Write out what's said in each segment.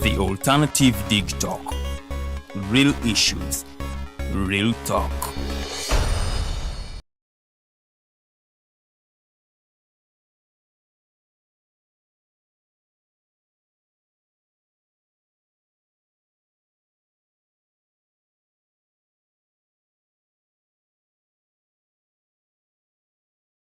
The Alternative Dig Talk. Real issues, real talk.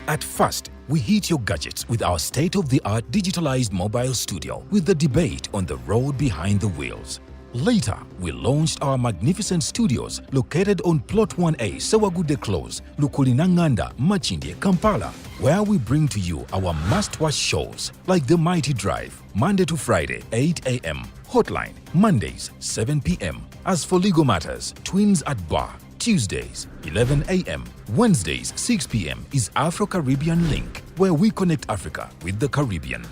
At first, we hit your gadgets with our state-of-the-art digitalized mobile studio with the debate on the road behind the wheels. Later, we launched our magnificent studios located on Plot 1A, Sewagudde Close, Lukulinanganda, Machindye, Kampala, where we bring to you our must-watch shows like The Mighty Drive, Monday to Friday, 8 a.m., Hotline, Mondays, 7 p.m. As for legal matters, Twins at Bar, Tuesdays, 11 a.m. Wednesdays, 6 p.m. is Afro-Caribbean Link, where we connect Africa with the Caribbean.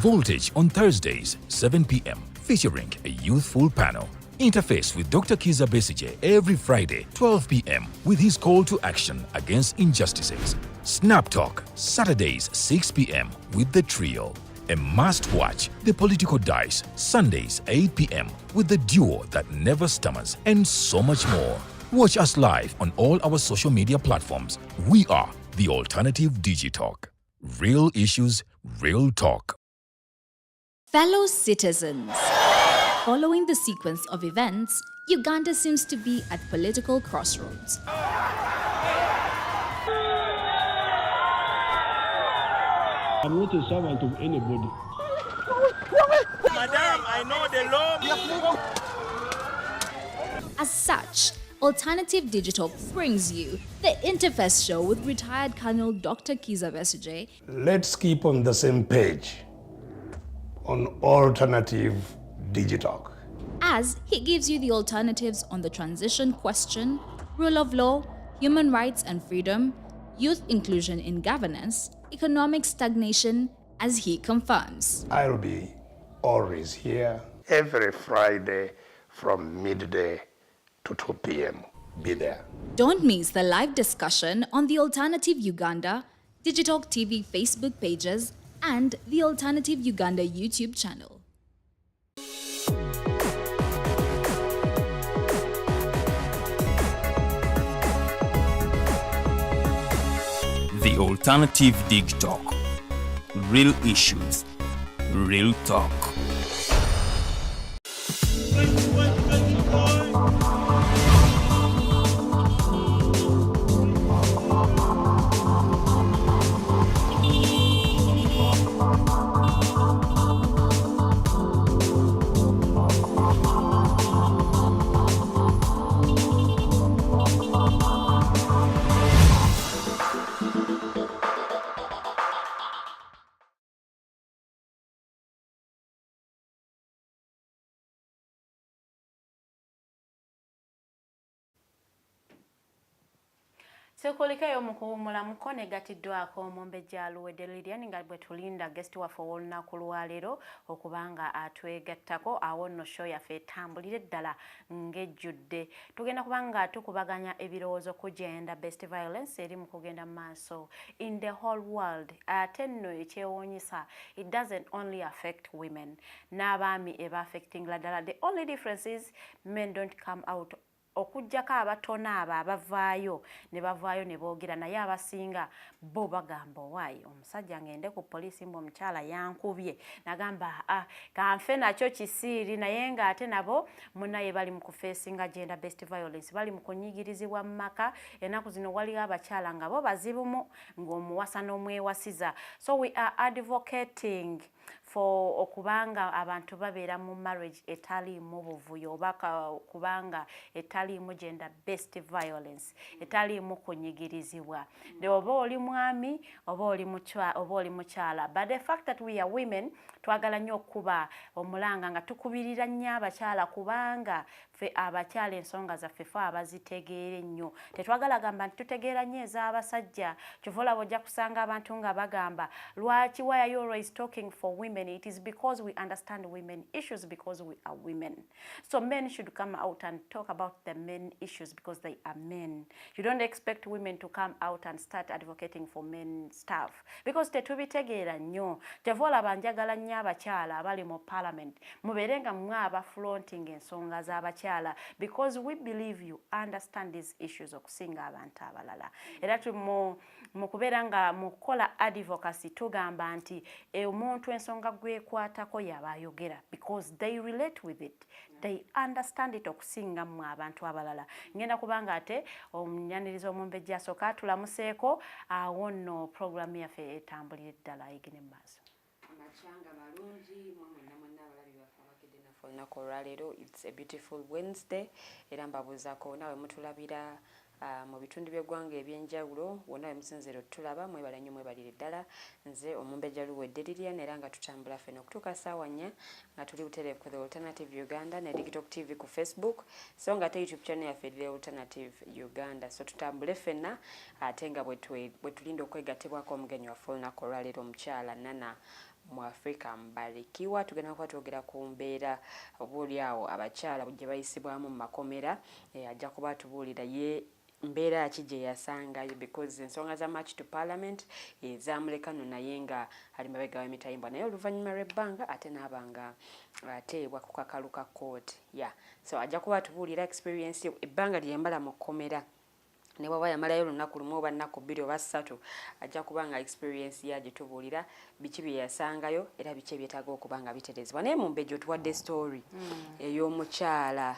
Voltage on Thursdays, 7 p.m., featuring a youthful panel. Interface with Dr. Kiza Besige every Friday, 12 p.m. with his call to action against injustices. Snap Talk, Saturdays, 6 p.m. with the trio. A must-watch, The Political Dice, Sundays, 8 p.m. with the duo that never stammers, and so much more. Watch us live on all our social media platforms. We are The Alternative Digitalk. Real issues, real talk. Fellow citizens, following the sequence of events, Uganda seems to be at political crossroads. I'm not a servant of anybody. Madam, I know the law. As such, Alternative Digital brings you the Interface Show with retired Colonel Dr. Kiza Besige. Let's keep on the same page on Alternative Digital. As he gives you the alternatives on the transition question, rule of law, human rights and freedom, youth inclusion in governance, economic stagnation, as he confirms. I'll be always here every Friday from midday to 2 p.m. Be there. Don't miss the live discussion on the Alternative Uganda, Digitalk TV Facebook pages, and the Alternative Uganda YouTube channel. The Alternative Dig Talk. Real issues, real talk. Sekolikayo mukuwumula mukone gatiddwako omumbejja aluwedde Lilian nga bwe tulinda guest waffe olunaku lwaleero okubanga atwegattako awo nno show yaffe etambulire ddala ng'ejjudde. Tugenda kubanga tukubaganya ebirowoozo ku gender based violence eri mu kugenda mu maaso in the whole world. Ate nno ekyewuunyisa, it doesn't only affect women. N'abaami eba affecting ddala. The only difference is men don't come out okujjako abatono abo abavaayo ne boogera naye abasinga bo bagamba owaayi omusajja ngende ku poliisi omukyala yankubye nagamba kanfe nakyo kisiiri naye ng'ate nabo munaye bali mu kufeesinga gender based violence bali mu kunyigirizibwa mu maka ennaku zino waliwo abakyala nga bo bazibumu ng'omuwasa n'omwewasiza. So we are advocating for okubanga abantu babeera mu marriage etaliimu buvuyo oba kubanga etaliimu gender based violence etaliimu kunyigirizibwa oba oli mwami oba oli mukyala. But the fact that we are women twagala nnyo okuba omulanga nga tukubirira nnyo abakyala kubanga ffe abakyala ensonga zaffe fe abazitegeere nnyo. Tetwagala gamba nti tutegeera nnyo ez'abasajja. Kyova olaba ojja kusanga abantu nga bagamba lwaki why are you always talking for for women, it is because we understand women issues because we are women. So men should come out and talk about the men issues because they are men. You don't expect women to come out and start advocating for men stuff because tetubitegeera nnyo. Tevola banjagala nnyo abakyala abali mu parliament. Muberenga mmwe abafronting ensonga z'abakyala because we believe you understand these issues okusinga abantu abalala. Era mu kubeera nga mu kukola advocacy tugamba nti omuntu ensonga gwekwatako yabayogera because they relate with it. They understand it okusinga mmwe abantu abalala. Ngenda kubanga ate omunyaniriza omumbejja asooka tulamuseeko awo nno programu yaffe etambulira ddala egene mu maaso. Amachanga malungi mwamwenna abalabi baffe Ayogedde naffe olunaku olwaleero. It's a beautiful Wednesday era mbabuuzaako nawe mutulabira mu bitundu by'eggwanga ebyenjawulo wonna we musinziro tulaba mwebale nnyo mwebalire ddala. Nze omumbejja luwedde Lilian era nga tutambula ffenna okutuuka ssaawa 4 nga tuli butereevu ku The Alternative Uganda ne TikTok TV ku Facebook so nga ate YouTube channel yaffe The Alternative Uganda. So tutambule ffenna ate nga bwe tulinda okwegattibwako omugenyi waffe olunaku olwaleero omukyala Nalongo Mwafrika mbalikiwa. Tugenda kuba twogera ku mbeera obuulyawo abakyala gye bayisibwamu mu makomera. Ajja kuba tubuulira ye mbeera ki gye yasangayo because ensonga za march to parliament ezamuleka no naye nga ali mabega w'emitayimbwa naye oluvannyuma lw'ebbanga ate n'abanga ateebwa ku kakalu ka court. So ajja kuba tubuulira experience ebbanga lye yambala mu komera ne bw'aba yamalayo olunaku lumu oba nnaku 2 oba 3 ajja kuba nga experience ya gye tubuulira biki bye yasangayo era biki ebyetaaga okuba nga biterezebwa. Naye mu mbejjo tuwadde story ey'omukyala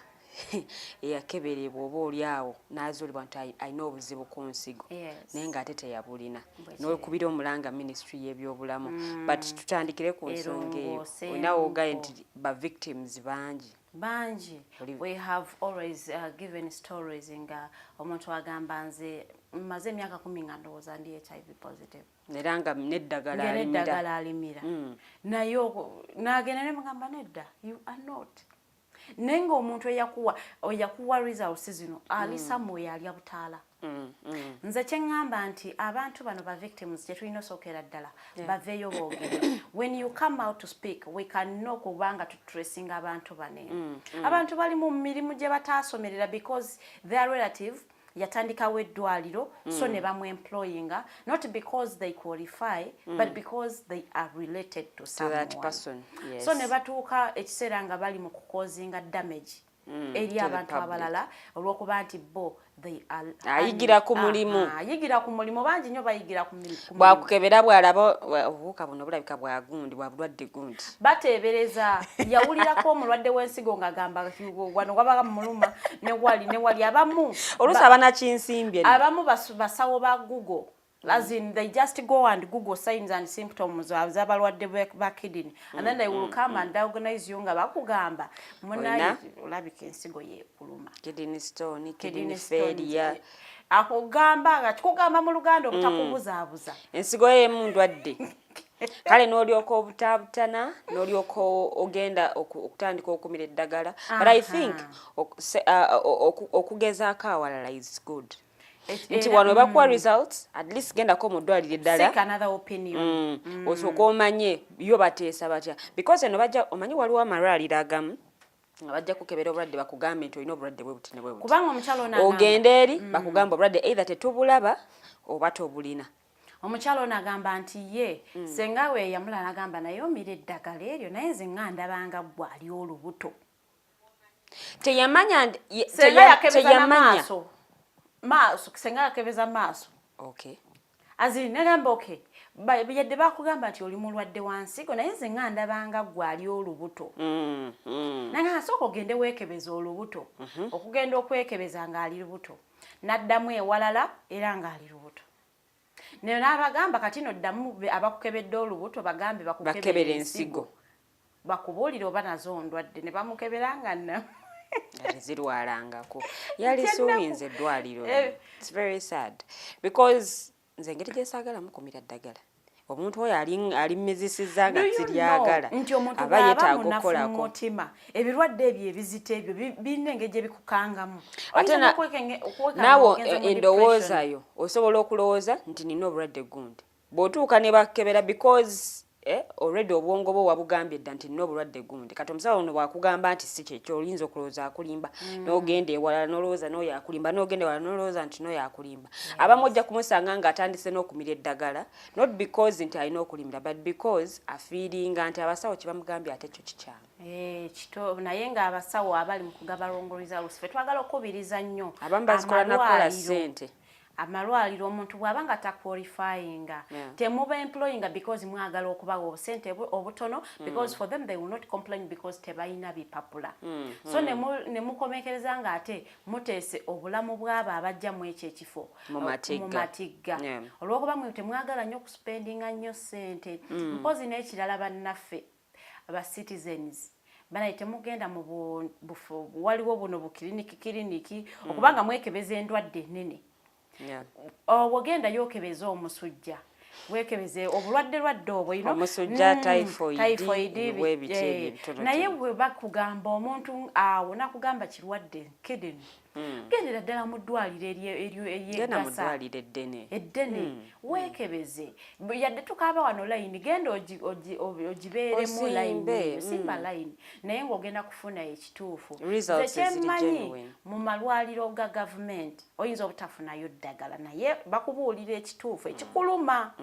eyakeberebwa oba oliawo n'azuulibwa nti alina obuzibu ku nsigo naye ng'ate teyabulina n'okubira omulanga ministry y'ebyobulamu but tutandikire ku nsonga eyo olinawo ogaye nti ba victims bangi. We have always given stories nga omuntu agamba nze maze emyaka 10 nga ndowooza ndi HIV positive era nga n'eddagala alimira naye n'agenda ne mugamba nedda you are not. Nenga omuntu eyakuwa results zino ali somewhere ali abutaala. Nze kyengamba nti abantu bano ba victims gye tulina osookera ddala baveeyo boogere. When you come out to speak we can know kubanga tutracing abantu bane. Abantu bali mu mirimu gye bataasomerera because their relative yatandikawo eddwaliro so ne bamu employinga not because they qualify but because they are related to someone. That person, yes. So ne batuuka ekiseera nga bali mu kukozinga damage eri abantu abalala olw'okuba nti bo they are ayigira ku mulimu bangi nnyo bayigira ku mulimu bwakukebera bw'alaba obuwuka buno bulabika bwa gundi bwa bulwadde gundi bateebereza yawulirako omulwadde w'ensigo ng'agamba wano wabaga muluma ne wali abamu oluusi nakinsimbye abamu basawo ba Google. As in, they just go and Google signs and symptoms of zabalwadde ba kidney and then they will come and diagnose you nga bakugamba munayi olabika ensigo yekuluma kidney stone kidney failure akugamba nga kikugamba mu Luganda obutakubuzaabuza ensigo y'emu ndwadde kale n'olyoka obutaabutana n'olyoka ogenda okutandika okumira eddagala but I think okugezaako awalala is good. Nti wano bakuwa results at least gendako mu ddwaliro eddala seek another opinion osooka omanye yo bateesa batya because eno bajja omanyi waliwo amalwaliro agamu nga bajja kukebera obulwadde bakugambe nti olina obulwadde bwe buti ne bwe buti kubanga omukyalo ono ogenda eri bakugamba obulwadde either tetubulaba oba tobulina. Omukyalo ono agamba nti ye senga we yamula n'agamba naye omira eddagala eryo naye nze nga ndabanga ggwe ali olubuto teyamanya maaso kisenga akebeza maaso. Okay. Azini negamba okay. Yadde bakugamba nti oli mulwadde wa nsigo naye nze nga ndabanga ggwe ali olubuto. Nanga asooka ogende weekebeza olubuto. Okugenda okwekebeza nga ali lubuto. Naddamu ewalala era nga ali lubuto. Naye n'abagamba kati no ddamu abakukebedde olubuto bagambe bakukebera ensigo. Bakubuulira oba nazo ndwadde ne bamukeberanga nna. Zirwalangako yali suuyinza eddwaliro. It's very sad because nze engeri gye saagalamu kumira ddagala omuntu oyo ali mmezisizza nga siryagala aba yeetaaga okukolako mutima ebirwadde ebyo ebizita ebyo birina engeri gye bikukangamu ate naawe endowoozayo osobola okulowooza nti nina obulwadde gundi bw'otuuka ne bakebera because already obwongo bwo wabugambye dda nti n'obulwadde gundi kati omusawo ono bwakugamba nti si kyekyo olinza okulowooza akulimba n'ogenda ewala n'olowooza n'oyo akulimba n'ogenda ewala n'olowooza nti n'oyo akulimba abamu ojja kumusanga ng'atandise n'okumira eddagala not because nti alina okulimira but because afiiringa nti abasawo kye bamugambye ate kyo kikyamu naye ng'abasawo abali mu kugaba longoliza lusife twagala okubiriza nnyo abamu bazikola nakola ssente amalwaliro omuntu bw'aba nga taqualifyinga temuba employinga because mwagala okubawa obusente obutono because for them they will not complain because tebalina bipapula so ne mukomekereza nga ate muteese obulamu bw'abo abajja mu ekyo ekifo mu matigga olw'okuba mwe temwagala nnyo okuspendinga nnyo ssente mpozi n'ekirala bannaffe aba citizens bana temugenda mu bufu waliwo buno bukiriniki okubanga mwekebeza endwadde ennene wogenda yokebeza omusujja wekebeze obulwadde lwadde obwo omusujja typhoid naye bwe bakugamba omuntu awo nakugamba kirwadde kidini gendera ddala mu ddwaliro eryegasa eddene wekebeze yadde tukaaba wano layini genda ogibeeremu layini simba layini naye ng'ogenda kufuna ekituufu kyemmanyi mu malwaliro ga gavumenti oyinza obutafunayo ddagala naye bakubuulira ekituufu ekikuluma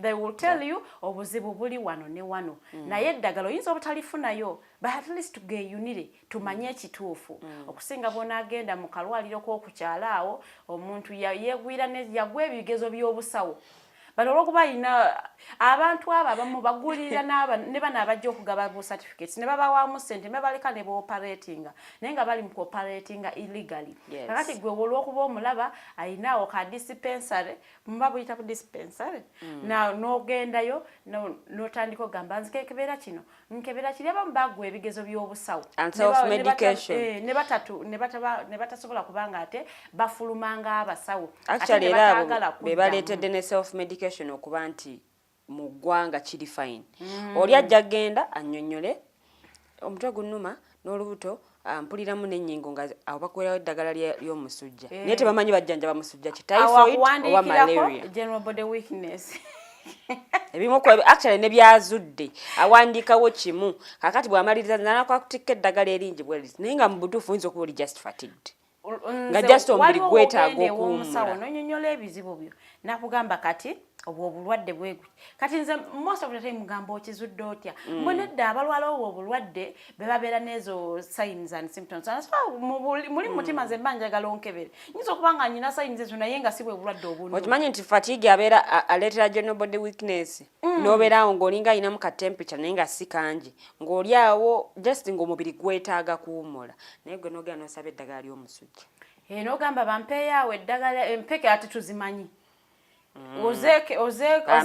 they will tell you obuzibu buli wano ne wano naye eddagala oyinza obutalifunayo but at least tugeyunire tumanye ekituufu okusinga bw'onaagenda mu kalwaliro k'okukyala awo omuntu yegwira yagwa ebigezo by'obusawo bali olw'okuba alina abantu abo abamu bagulira ne bano abajja okugaba bu certificates ne babawaamu ssente ne baleka ne booperatinga naye nga bali mu kuoperatinga illegally kakati gwe olw'okuba omulaba alinawo ka dispensary muba buyita ku dispensary n'ogendayo n'otandika ogamba nzikekebera kino nkebera kiri abamu bagwa ebigezo by'obusawo ne batasobola kubanga ate bafulumanga abasawo actually era be baleetedde ne self medication okuba nti mu ggwanga kiri fine oli ajja genda annyonnyole omutwe gunnuma n'olubuto mpuliramu n'ennyingo nga awo bakuwerawo eddagala ly'omusujja naye tebamanyi bajjanjaba musujja ki typhoid oba malaria general body weakness ebimu actually ne byazudde awandiikawo kimu kakati bw'amaliriza nanakutikka eddagala eringi bwelisi naye nga mu butuufu oyinza okuba oli just fatigued nga just omubiri gwetaaga okuwummula n'onyonnyola ebizibu byo nakugamba kati obwo obulwadde bwegwi kati nze most of the time mugamba okizudde otya mbwe nedda abalwala obwo obulwadde bebabeera n'ezo signs and symptoms muli mutima nze mba njagala onkebere nyinza okuba nga nyina signs ezo naye nga si bwe bulwadde obuno okimanyi nti fatigue abeera aleetera general body weakness n'obeera awo ng'olinga alinamu ka temperature naye nga si kangi ng'oli awo just ng'omubiri gwetaaga kuwummula naye gwe n'ogenda n'osaba eddagala ly'omusujja n'ogamba bampeeyo eddagala empeke ate tuzimanyi ozeebala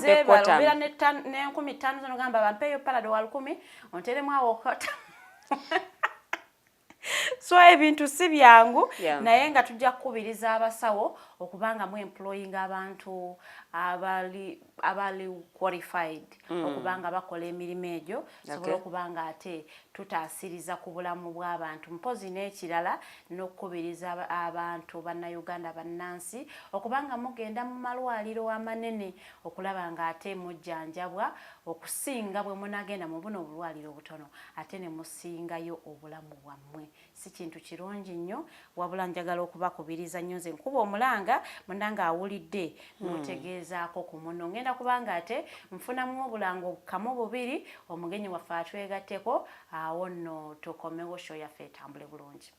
ne$1,500 zonogamba bampeeyo palado wa 10 onteremu awo okota so ebintu si byangu naye nga tujja kukubiriza abasawo okubanga mu employing abantu abali qualified okubanga bakola emirimu egyo sobola okubanga ate tutaasiriza ku bulamu bw'abantu mpozi n'ekirala n'okukubiriza abantu bannayuganda bannansi okubanga mugenda mu malwaliro amanene okulaba nga ate mujjanjabwa okusinga bwe munagenda mu buno obulwaliro obutono ate ne musingayo obulamu bwammwe si kintu kirungi nnyo wabula njagala okubakubiriza nnyo nze nkuba omulanga munanga awulidde n'otegeezaako ku muno ngenda kubanga ate nfunamu obulango kamu bubiri omugenyi waffe atwegatteko awo nno tukomewo show yaffe etambule bulungi.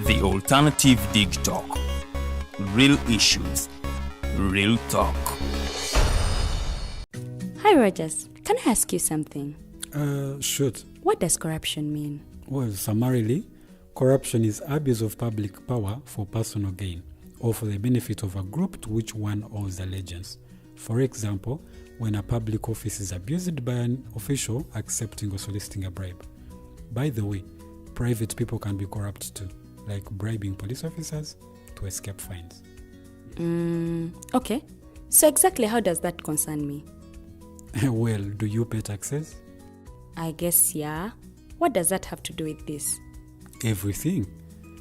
The Alternative Dig Talk. Real issues, real talk. Hi Rogers, can I ask you something? Shoot. What does corruption mean? Well, summarily, corruption is abuse of public power for personal gain, or for the benefit of a group to which one owes allegiance. For example, when a public office is abused by an official accepting or soliciting a bribe. By the way, private people can be corrupt too, like bribing police officers to escape fines. Okay. So exactly how does that concern me? Well, do you pay taxes? I guess, yeah. What does that have to do with this? Everything.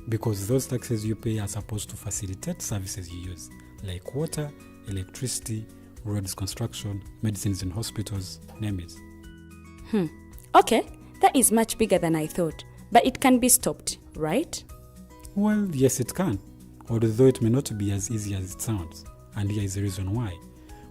Because those taxes you pay are supposed to facilitate services you use, like water, electricity, roads construction, medicines in hospitals, name it. Okay, that is much bigger than I thought. But it can be stopped, right? Well, yes it can, although it may not be as easy as it sounds. And here is the reason why.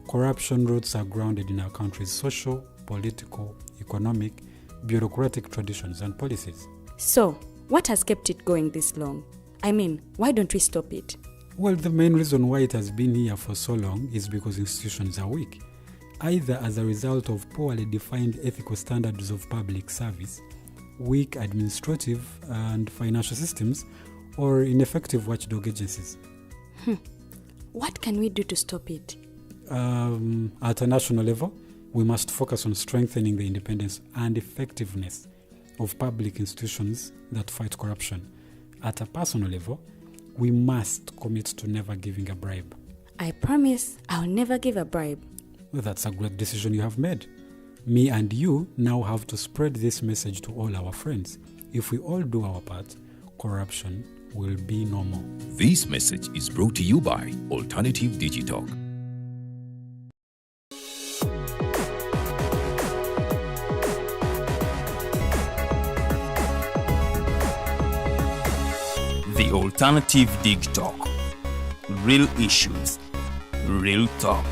Corruption roots are grounded in our country's social, political, economic, bureaucratic traditions and policies. So, what has kept it going this long? I mean, why don't we stop it? Well, the main reason why it has been here for so long is because institutions are weak, either as a result of poorly defined ethical standards of public service, weak administrative and financial systems, or ineffective watchdog agencies. What can we do to stop it? At a national level, we must focus on strengthening the independence and effectiveness of public institutions that fight corruption. At a personal level, we must commit to never giving a bribe. I promise I'll never give a bribe. Well, that's a great decision you have made. Me and you now have to spread this message to all our friends. If we all do our part, corruption will be no more. This message is brought to you by Alternative Digital. The Alternative Dig Talk. Real issues, real talk.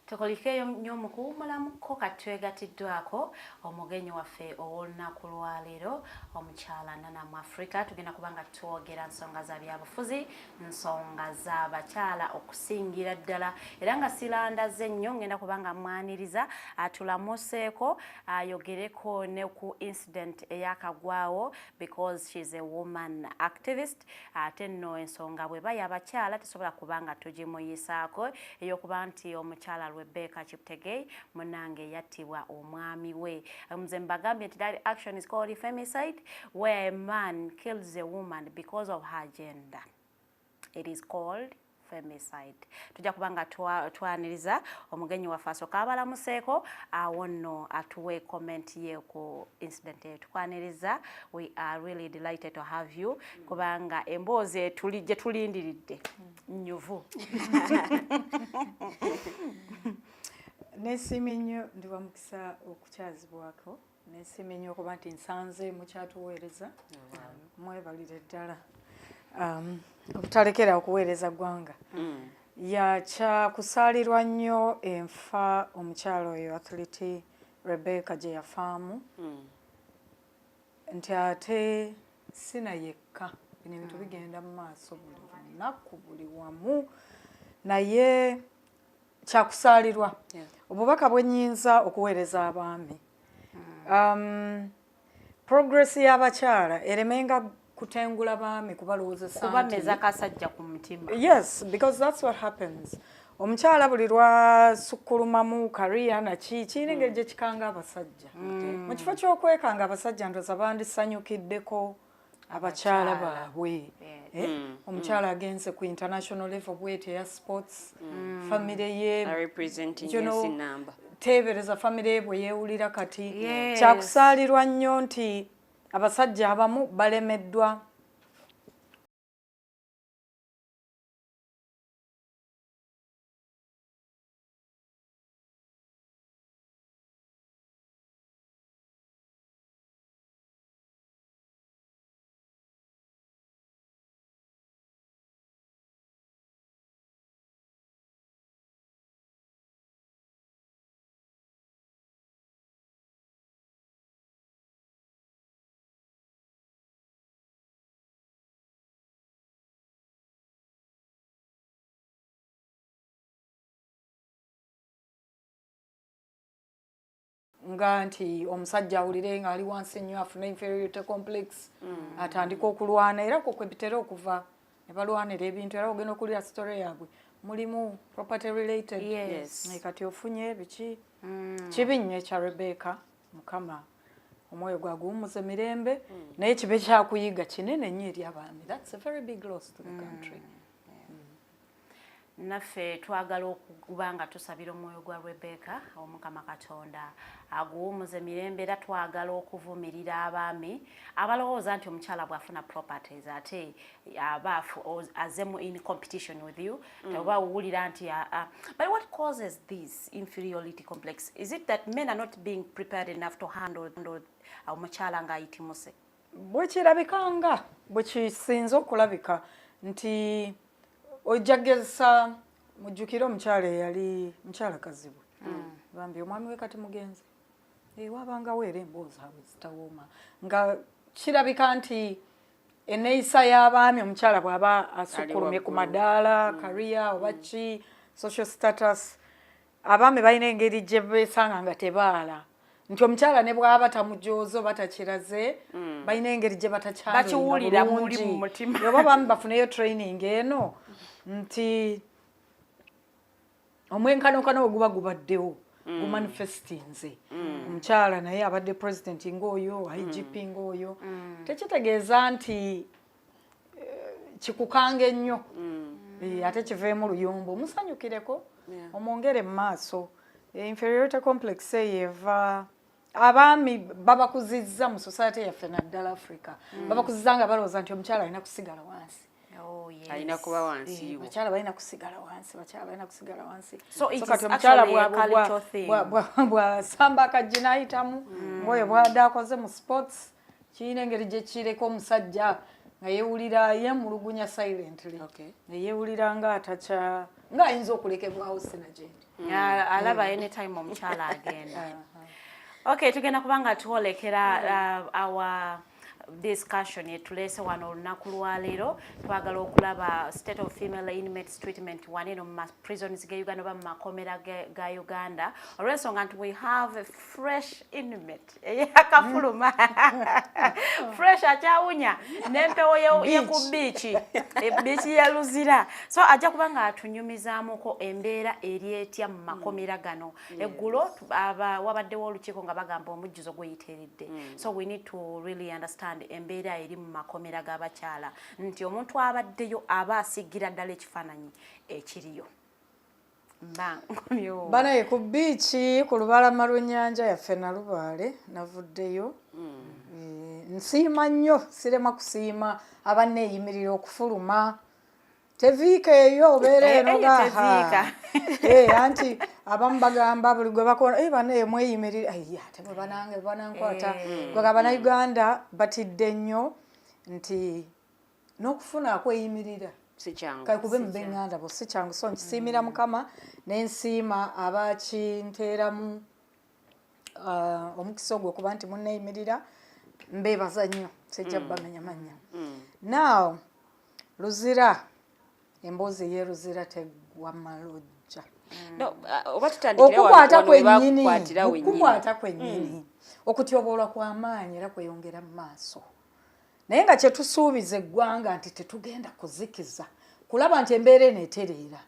Tukolikeyo nnyo mu kuwumulamuko katwegatiddwako omugenyi waffe ow'olunaku lwaleero omukyala Nalongo Mwafrika. Tugenda kubanga twogera nsonga za byabufuzi, nsonga z'abakyala okusingira ddala, era nga sirandaze nnyo ngenda kubanga mwaniriza atulamuseeko ayogereko ne ku incident eyakagwawo because she's a woman activist. Ate nno ensonga bwe baya abakyala tesobola kubanga tugimuyisaako eyokuba nti omukyala Rebecca Chiptegei munange yattibwa omwami we. Nze mbagambye nti that action is called femicide, where a man kills a woman because of her gender. It is called femicide. Tujja kubanga twaniriza omugenyi waffe asooka abalamuseeko awo nno atuwe comment ye ku incident eyo tukwaniriza. We are really delighted to have you kubanga emboozi gye tulindiridde nnyuvu. Nesiimye nnyo ndi wa mukisa okukyazibwako. Nesiimye nnyo okuba nti nsanze mukyatuweereza. Mwebalire ddala obutalekera okuweereza ggwanga. Yakyakusaalirwa nnyo enfa omukyalo oyo athlete Rebecca gye yafaamu nti ate sina yekka bino ebintu bigenda mu maaso buli lunaku buli wamu naye kyakusaalirwa. Obubaka bwe nnyinza okuweereza abaami progress y'abakyala eremenga kutengula baami kubalowoozesa kubameza kasajja ku mutima. Yes, because that's what happens. Omukyala buli lwasukulumamu career naki kiringa gye kikanga abasajja. Mu kifo ky'okwekanga abasajja ndoza bandisanyukiddeko abakyala baabwe. Omukyala agenze ku international level bwete ya sports, family ye teebereza family ye bwe yeewulira kati. Kyakusaalirwa nnyo nti abasajja abamu balemeddwa nga nti omusajja awulire nga ali wansi nnyo afuna inferiority complex atandika okulwana era kwebitera okuva ne balwanira ebintu era ogenda okulira story yaabwe mulimu property related kati ofunye biki kibi nnyo ekya Rebecca mukama omwoyo gwagumuze mirembe naye kibe kyakuyiga kinene nnyo eri abaami. That's a very big loss to the country. Naffe twagala okuba nga tusabira omwoyo gwa Rebecca omukama Katonda aguwumuze mirembe era twagala okuvumirira abaami abalowooza nti omukyala bw'afuna properties ate abaafu azemu in competition with you oba wuwulira nti but what causes this inferiority complex? Is it that men are not being prepared enough to handle omukyala ng'ayitimuse? Bwekirabikanga bwekisinza okulabika nti ojageza mujjukira omukyala eyali mukyala Kazibwe bambi omwami we kati mugenzi wabangawo era emboozi awe zitawooma nga kirabika nti enneeyisa y'abaami omukyala bw'aba asukkulumye ku madaala career oba ki social status abaami balina engeri gye beesanga nga tebaala nti omukyala ne bw'aba tamujooza oba takiraze balina engeri gye batakyaliwulira muli mu mutima oba abaami bafuneyo training eno nti omwenkanonkano we guba gubaddewo gumanifestinze omukyala naye abadde president ng'oyo IGP ng'oyo tekitegeeza nti kikukanga ennyo ate kiveemu luyombo musanyukireko omwongere mu maaso inferiority complex eva abaami babakuzizza mu society yaffe naddala Africa babakuzizza nga balowooza nti omukyala alina kusigala wansi alina kuba wansi bakyala balina kusigala wansi bakyala balina kusigala wansi so it is omukyala actually a cultural thing bw'asamba akajji n'ayitamu ngoyo bw'adde akoze mu sports kirina engeri gye kireka omusajja nga yeewulira yemulugunya silently yeewulira nga atakya ng'ayinza okulekebwawo sinagyendi alaba anytime omukyala agenda. Okay, tugenda kubanga tuwolekera our discussion yetuleese wano olunaku lwaleero twagala okulaba state of female inmates treatment waneno mu prisons ga Uganda oba mu makomera ga Uganda olw'ensonga nti we have a fresh inmate eyakafuluma fresh akyawunya n'empewo ye ku biiki ebiiki ya Eluzira so ajja kuba nga atunyumizaamuko embeera eri etya mu makomera gano eggulo wabaddewo olukiiko nga bagamba omujjuzo gweyiteeredde so we need to really understand embeera eri mu makomera g'abakyala nti omuntu abaddeyo aba asigira ddala ekifaananyi ekiriyo banaye ku biiki ku lubalama lw'ennyanja yaffe Nalubaale navuddeyo nsiima nnyo sirema kusiima abanneeyimirira okufuluma teviika eyo obeera eno gaha anti abamu bagamba buli gwe bakona banaye mweyimirira ate bwe banankwata gwega bannayuganda batidde nnyo nti n'okufuna akweyimirira kakube mu b'eŋŋanda bo si kyangu so nkisiimira Mukama n'ensiima abakinteeramu omukisa ogwo kuba nti munneeyimirira mbeebaza nnyo sijja bamenya mannya now Luzira emboozi y'Eluzira tegwa malojja okukwata kwennyini okutyoboolwa kw'amaanyi era kweyongera mu maaso naye nga kyetusuubiza eggwanga nti tetugenda kuzikiza kulaba nti embeera eneetereera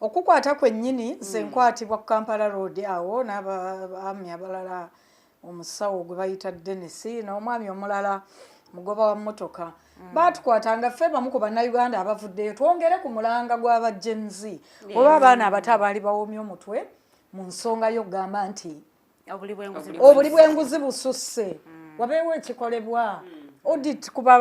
okukwata kwennyini nze nkwatibwa ku Kampala Road awo n'abaami abalala omusawo gwe bayita Dennis n'omwami omulala mugoba wa mmotoka batukwatanga ffe bamu ku bannayuganda abavuddeyo twongere ku mulanga gw'aba Gen Z oba abaana abato abaali bawoomye omutwe mu nsonga y'okugamba nti obuli bw'enguzi bususse wabeewo ekikolebwa audit ku ba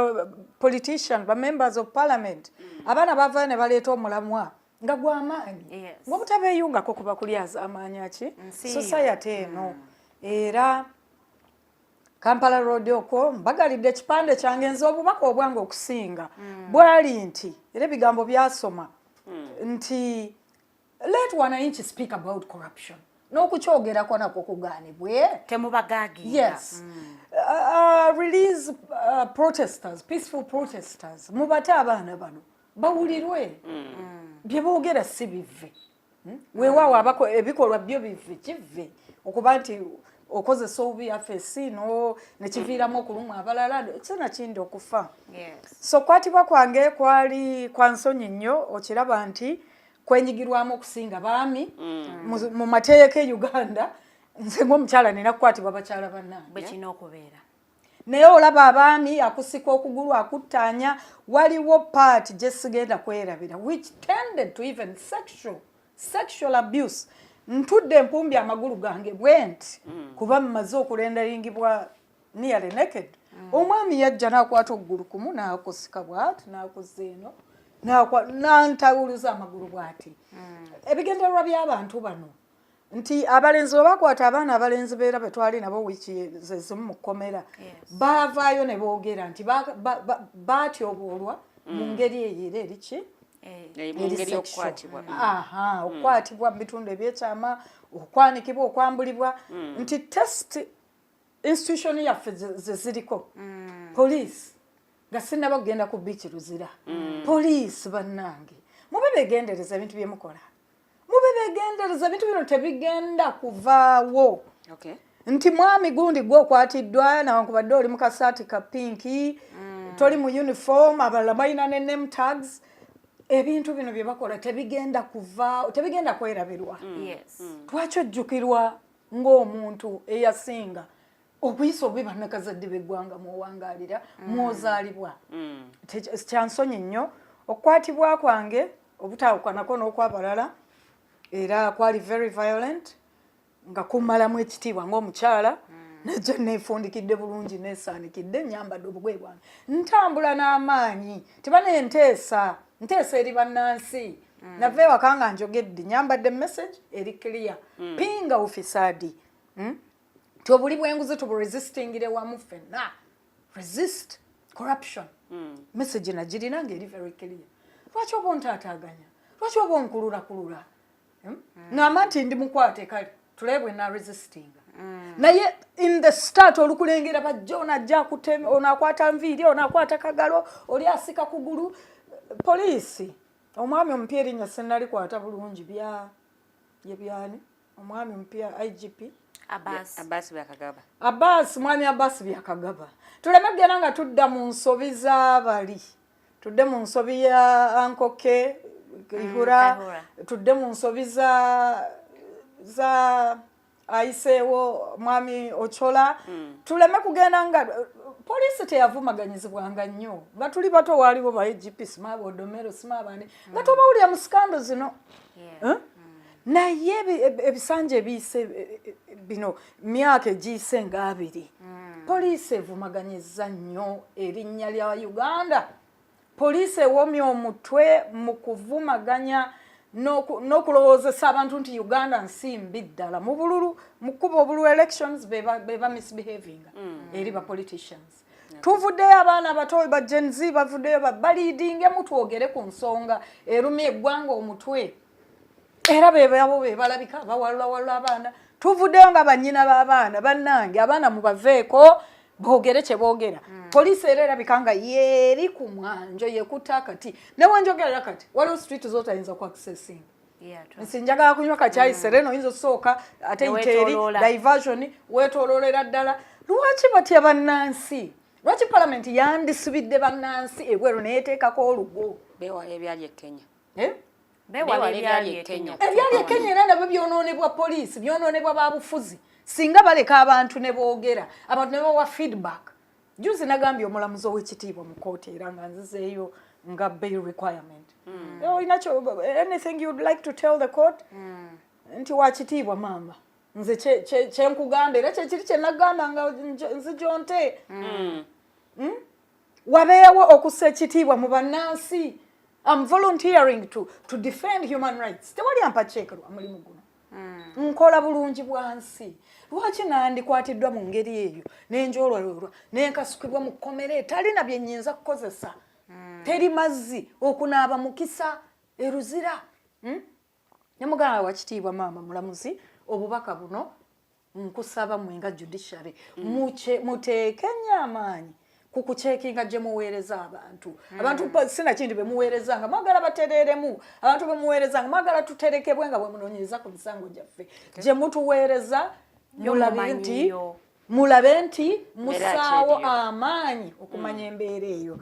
politician ba members of parliament abaana bava ne baleeta omulamwa nga gw'amaanyi ng'obutabeeyungako kuba kulyaza amaanyi aki society eno era Kampala Road okwo mbagalidde ekipande kyange nze obubaka obwange okusinga bwali nti era ebigambo byasoma nti let wananchi speak about corruption n'okukyogerako nakwo kugaanibwe temubagaginga release protesters peaceful protesters mubate abaana bano bawulirwe bye boogera si bivve weewaawo ebikolwa byo bivve kive okuba nti okozesa obubi afesi no nekiviiramu okulumwa abalala kyona kindi okufa. So kwatibwa kwange kwali kwa nsonyi nnyo okiraba nti kwenyigirwamu okusinga baami mu mateeka e Uganda. Nze ng'omukyala nina kukwatibwa bakyala bannange bwe kino okubeera. Naye olaba abaami akusika okugulu akuttaanya waliwo part gye sigenda kwerabira which tended to even sexual abuse. Ntudde empumbi amagulu gange bwenti kuba mmaze okulendaringibwa nearly naked. Omwami yajja n'akwata okugulu kumu n'akusika bw'ati n'akuzza eno n'antawuluza amagulu bw'ati. Ebigendererwa by'abantu bano nti abalenzi bwe bakwata abaana abalenzi beera be twali nabo wiiki zezimu mu komera baavaayo ne boogera nti baatyoboolwa mu ngeri eyo era eriki okukwatibwa mu bitundu ebyekyama okwanikibwa okwambulibwa nti test institution yaffe ze ziriko poliisi nga sinnaba kugenda ku biiki Eluzira poliisi bannange mube begendereza ebintu bye mukola mube begendereza ebintu bino tebigenda kuvaawo nti mwami gundi gwe okwatiddwa nawankubadde oli mu kasaati ka pinki toli mu uniform abalala balina ne name tags ebintu bino bye bakola tebigenda kuvaawo tebigenda kwerabirwa lwaki ojjukirwa ng'omuntu eyasinga okuyisa obubi bannakazadde b'eggwanga muwangaalira mwozaalibwa kyansonyi nnyo okukwatibwa kwange obutaawukanako n'okwabalala era kwali very violent nga kumalamu ekitiibwa ng'omukyala najja neefundikidde bulungi neesaanikidde nyambadde obugoye bwange ntambula n'amaanyi tibane nteesa eri bannansi nava ewaka nga njogedde nyambadde message eri clear pinga ofisaadi ti obuli bw'enguzi tuburesistingire wamu ffenna resist corruption message nagirina ng'eri very clear. Lwaki oba ontaataaganya lwaki oba onkululakulula ngamba nti ndi mukwate kale tulebwe na resistinga naye in the start olukulengera bajja onajja akutema onakwata nviiri onakwata kagalo oli asika kugulu poliisi omwami omupya erinnya sennalikwata bulungi yebyani omwami omupya IGP mwami Abbas byakagaba tuleme kugenda nga tudda mu nsobi z'abali tudde mu nsobi ya ankoke ihura tudde mu nsobi za ayiseewo mwami Ochola tuleme kugenda nga poliisi teyavumaganyizibwanga nnyo nga tuli bato waaliwo ba IGP simaaba odomero simaabane nga tobawulira mu sikando zino naye ebisanja ebiise bino myaka egiyise nga 2 poliisi evumaganyiza nnyo erinnya lya Uganda poliisi ewomya omutwe mu kuvumaganya n'okulowoozesa abantu nti Uganda nsimbi ddala mu bululu mu kkuba obululu elections beba misbehavinga eri ba politicians tuvuddeyo abaana abato ba Gen Z bavuddeyo baliidingemu twogere ku nsonga erumya eggwanga omutwe era beebo bebalabika bawalulawalula abaana tuvuddeyo nga bannyina b'abaana bannange abaana mubaveeko boogere kye boogera poliisi era erabika nga yeeri ku mwanjo yekuta kati newenjogerera kati waliwo street zotayinza ku accessing nsi njagala kunywa kakyayi sereno oyinza osooka ate iteeri diversion weetooloolera ddala lwaki batya bannansi lwaki palamenti yandisibidde bannansi ebweru neyeteekako olugo beewala ebyali e Kenya ebyali e Kenya era nabyo byonoonebwa poliisi byonoonebwa babufuzi singa baleka abantu ne boogera abantu ne bawa feedback juzi nagambye omulamuzi ow'ekitiibwa mu kooti era nga nzizeeyo nga bail requirement anything you'd like to tell the court nti wakitiibwa maama nze kyenkugamba era kyekiri kyenagamba nga nzijonte wabeewo okussa ekitiibwa mu bannansi I'm volunteering to defend human rights tewali ampacheeke lwa mulimu guno nkola bulungi bwansi lwaki nandikwatiddwa mu ngeri eyo nenjolwalolwa nenkasukibwa mu komera etalina bye nnyinza kukozesa teri mazzi okunaaba mukisa Eluzira nemugamba wakitiibwa maama mulamuzi obubaka buno nkusaba mwenga judiciary muteeke nnyo amaanyi kukucekinga gye muweereza abantu sina kindi bemuweerezanga mwagala batereeremu abantu bemuweerezanga mwagala tuterekebwe nga bwe munoonyereza ku misango gyaffe gye mutuweereza mulabe nti musaawo amaanyi okumanya embeera eyo.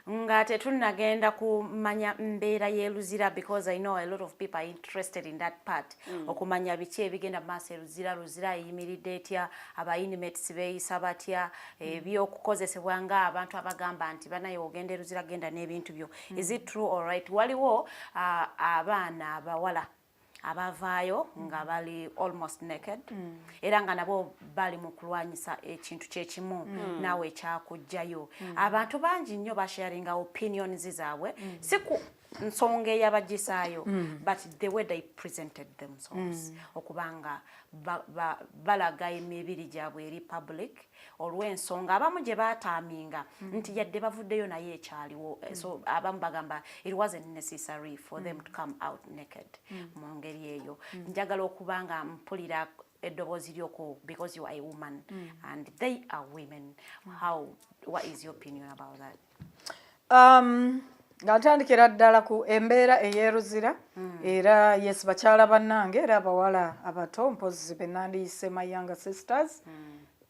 Nga tetunnagenda kumanya mbeera y'Eluzira because I know a lot of people are interested in that part. Okumanya biki ebigenda maaso Luzira eyimiridde etya, abayinimates beeyisa batya, ebyokukozesebwa nga abantu abagamba nti banaye ogenda Luzira genda n'ebintu byo. Is it true or right? Waliwo abaana abawala abavaayo nga bali almost naked era nga nabo bali mu kulwanyisa ekintu kyekimu naawe ekyakujjayo. Abantu bangi nnyo basharinga opinions zaabwe si ku nsonga eyabagisaayo but the way they presented themselves okubanga balaga emibiri gyabwe eri public olw'ensonga abamu gye baataaminga nti yadde bavuddeyo naye ekyaliwo. So abamu bagamba it wasn't necessary for them to come out naked mu ngeri eyo. Njagala okubanga mpulira eddoboozi ly'oko because you are a woman and they are women. What is your opinion about that? Nga ntandikira ddala ku embeera ey'Eluzira era yes bakyala bannange era abawala abato mpozi be nandiyise my younger sisters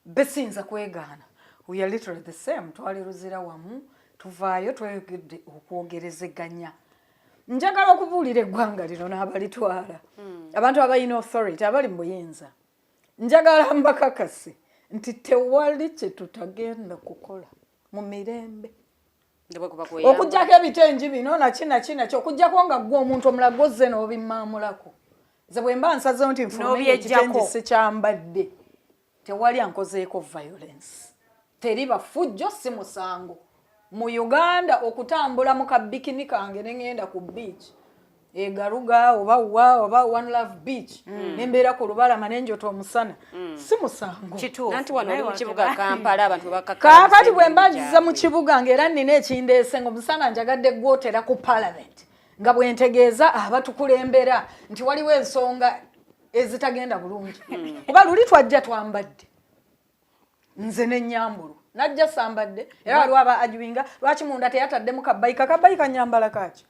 besinza kwegaana. We are literally the same. Twali Luzira wamu tuvaayo twegedde okwogerezeganya. Njagala okubuulira eggwanga lino n'abalitwala abantu abalina authority abali mu buyinza. Njagala mbakakase nti tewali kye tutagenda kukola mu mirembe. Okujjako ebitengi bino nakina kyokujjako nga gwe omuntu omulala gozze n'obimaamulako. Nze bwe mba nsazeewo nti nfulumya ekitengi sikyambadde tewali ankozeeko violence. Teri bafujjo si musango. Mu Uganda okutambula mu kabikini kange ne ngenda ku beach Garuga oba One Love Beach nembeera ku lubalama nenjota omusana si musango. Nanti wano oli mu kibuga Kampala abantu bakakala. Kaakati bwe mbagiza mu kibuga ng'era nnina ekindeese ng'omusana njagadde gwotera ku Parliament nga bwe ntegeeza abatukulembera nti waliwo ensonga ezitagenda bulungi. Kuba luli twajja twambadde nze n'ennyambulu najja sambadde era waliwo aba ajuinga lwaki munda teyataddemu kabayika nyambala kaki.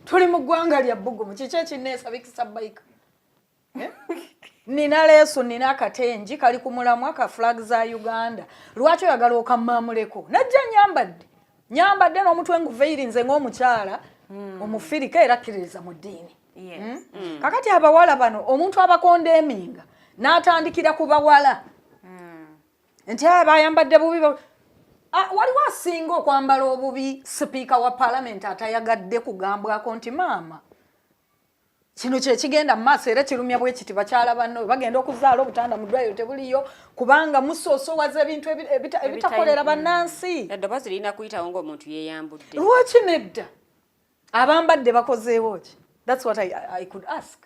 Tuli mu ggwanga lya bbugumu kiki ekinneesabikisa bayika. Nina leeso nina akatengi kali ku mulamwa ka flag za Uganda. Lwaki oyagala okammaamuleko? Najja nyambadde n'omutwe nguveyirinze ng'omukyala omufirika era akkiririza mu ddiini. Kakati abawala bano omuntu abakondeeminga n'atandikira ku bawala nti bayambadde bubi. Waliwo asinga okwambala obubi sipiika wa Parliament atayagadde kugambwako nti maama kino kye kigenda mu maaso era kirumya bwe kiti bakyala banno bagenda okuzaala obutanda mu ddwaliro tebuliyo kubanga musoosowaza ebintu ebitakolera bannansi. Eddoboozi lirina kuyitawo ng'omuntu yeeyambudde. Lwaki nedda? Abambadde bakozeewo ki? That's what I could ask.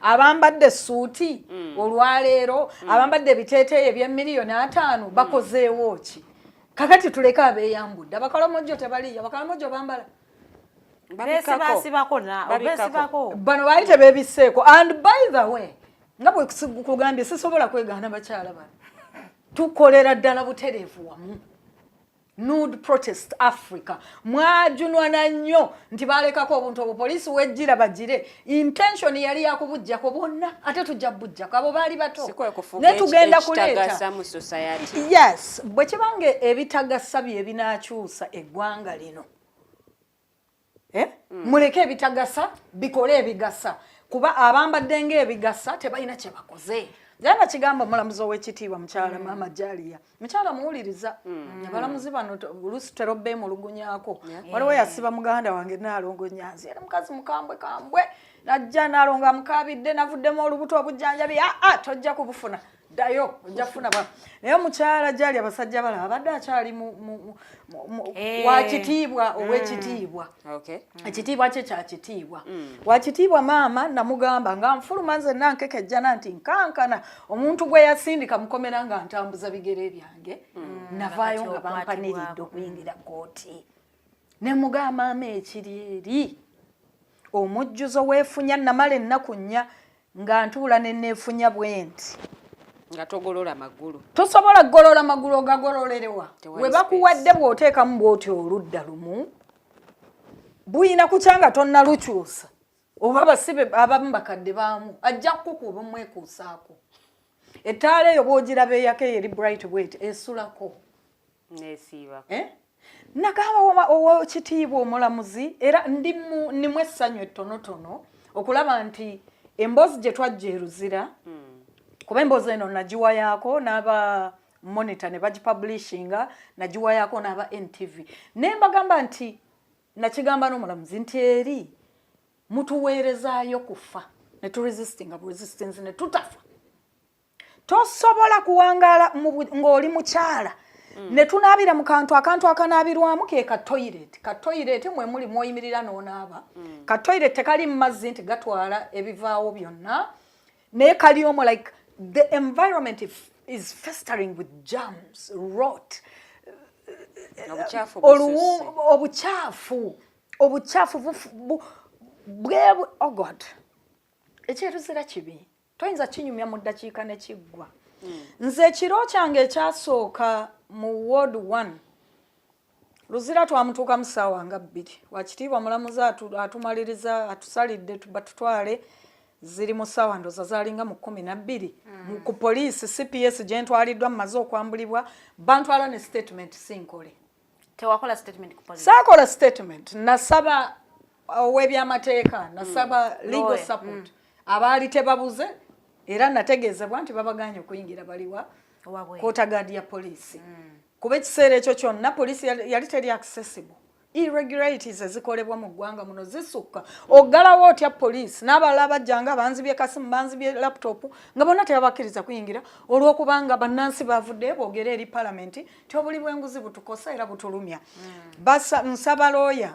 Abambadde suuti olwaleero abambadde ebiteeteeyi eby'emiliyoni 5 bakozeewo ki? Kakati tuleka abeeyambudde abakalamojo tebaliyo abakalamojo bambala Besibako. Bano bayite beebiseeko. And by the way nga bwe kugambye sisobola kwegaana bakyala bano tukolera ddala butereevu wamu. Nude Protest Africa mwajunwa na nnyo nti balekako obuntu obwo poliisi wejjira bagire intention yali yakubujjako bonna ate tujja bujjako abo baali bato ne tugenda kuleeta mu society. Yes bwe kibange ebitagasa bye binaakyusa eggwanga lino muleke ebitagasa bikole ebigasa kuba abambadde ng'ebigasa tebalina kye bakoze. Jana kigamba mulamuzi ow'ekitiibwa mukyala Mama Jalia. Mukyala muwuliriza. Abalamuzi bano oluusi terobbe mulugunyaako. Waliwo yasiba muganda wange Nalongo Nyanzi. Era mukazi mukambwe najja Nalongo mukabidde navuddemu olubuto obujjanjabi. Tojja kubufuna. Ddayo ojja kufuna ba. Naye mukyala Jalia abasajja balaba abadde akyali wakitiibwa ow'ekitiibwa. Ekitiibwa kye kya kitiibwa. Wakitiibwa maama namugamba nga nfuluma nze nankekejjana nti nkankana omuntu gwe yasindika Mukomera nga ntambuza bigere byange navaayo nga bampaniridde okuyingira kooti. Ne mugamba maama ekiri eri omujjuzo weefunya namala ennaku nnya nga ntuula ne neefunya bwenti. Nga togolola magulu. Tosobola golola magulu ogagololerewa. We bakuwadde bw'oteekamu bw'oti oludda lumu buyina kukyanga tonna lukyusa oba basibe abamu bakadde baamu ajja kukuba mwekuusaako ettaala eyo bw'ogiraba eyako eri bright bwet esulako nesiiba nagamba ow'ekitiibwa omulamuzi era ndimu essanyu ettonotono okulaba nti emboozi gye twajja Eluzira kuba emboozi eno nagiwayaako n'aba monitor ne bagipublishinga nagiwayaako n'aba NTV naye mbagamba nti nakigamba n'omulamuzi nti eri mutuweerezaayo kufa ne turesistinga resistance ne tutafa tosobola kuwangaala ng'oli mukyala ne tunaabira mu akantu akanaabirwamu ke ka toilet mwe muli mwoyimirira n'onaaba ka toilet tekali mu mazzi nti gatwala ebivaawo byonna naye kali omu like the environment is festering with germs rot obucaafu bwebu oh god ekyeruzira kibi toyinza kinyumya mu ddakiika ne kiggwa nze ekiro kyange ekyasooka mu ward 1 Luzira twamutuuka mu ssaawa nga 2 wakitiibwa mulamuzi atumaliriza atusalidde batutwale ziri mu ssaawa ndoza zaalinga mu 12 ku poliisi CPS gye ntwaliddwa mmaze okwambulibwa bantwala ne statement sinkole tewakola statement ku poliisi saakola statement nasaba ow'ebyamateeka nasaba legal support abaali tebabuze era nategeezebwa nti babaganye okuyingira baliwa kootagaadi ya poliisi kuba ekiseera ekyo kyonna poliisi yali teri accessible irregularities ezikolebwa mu ggwanga muno zisukka oggalawo otya poliisi n'abalala bajjanga banzibye kasimu banzibye laptop nga bonna tebabakkiriza kuyingira olw'okubanga bannansi bavuddeyo boogera eri palamenti ti obuli bw'enguzi butukosa era butulumya nsaba looya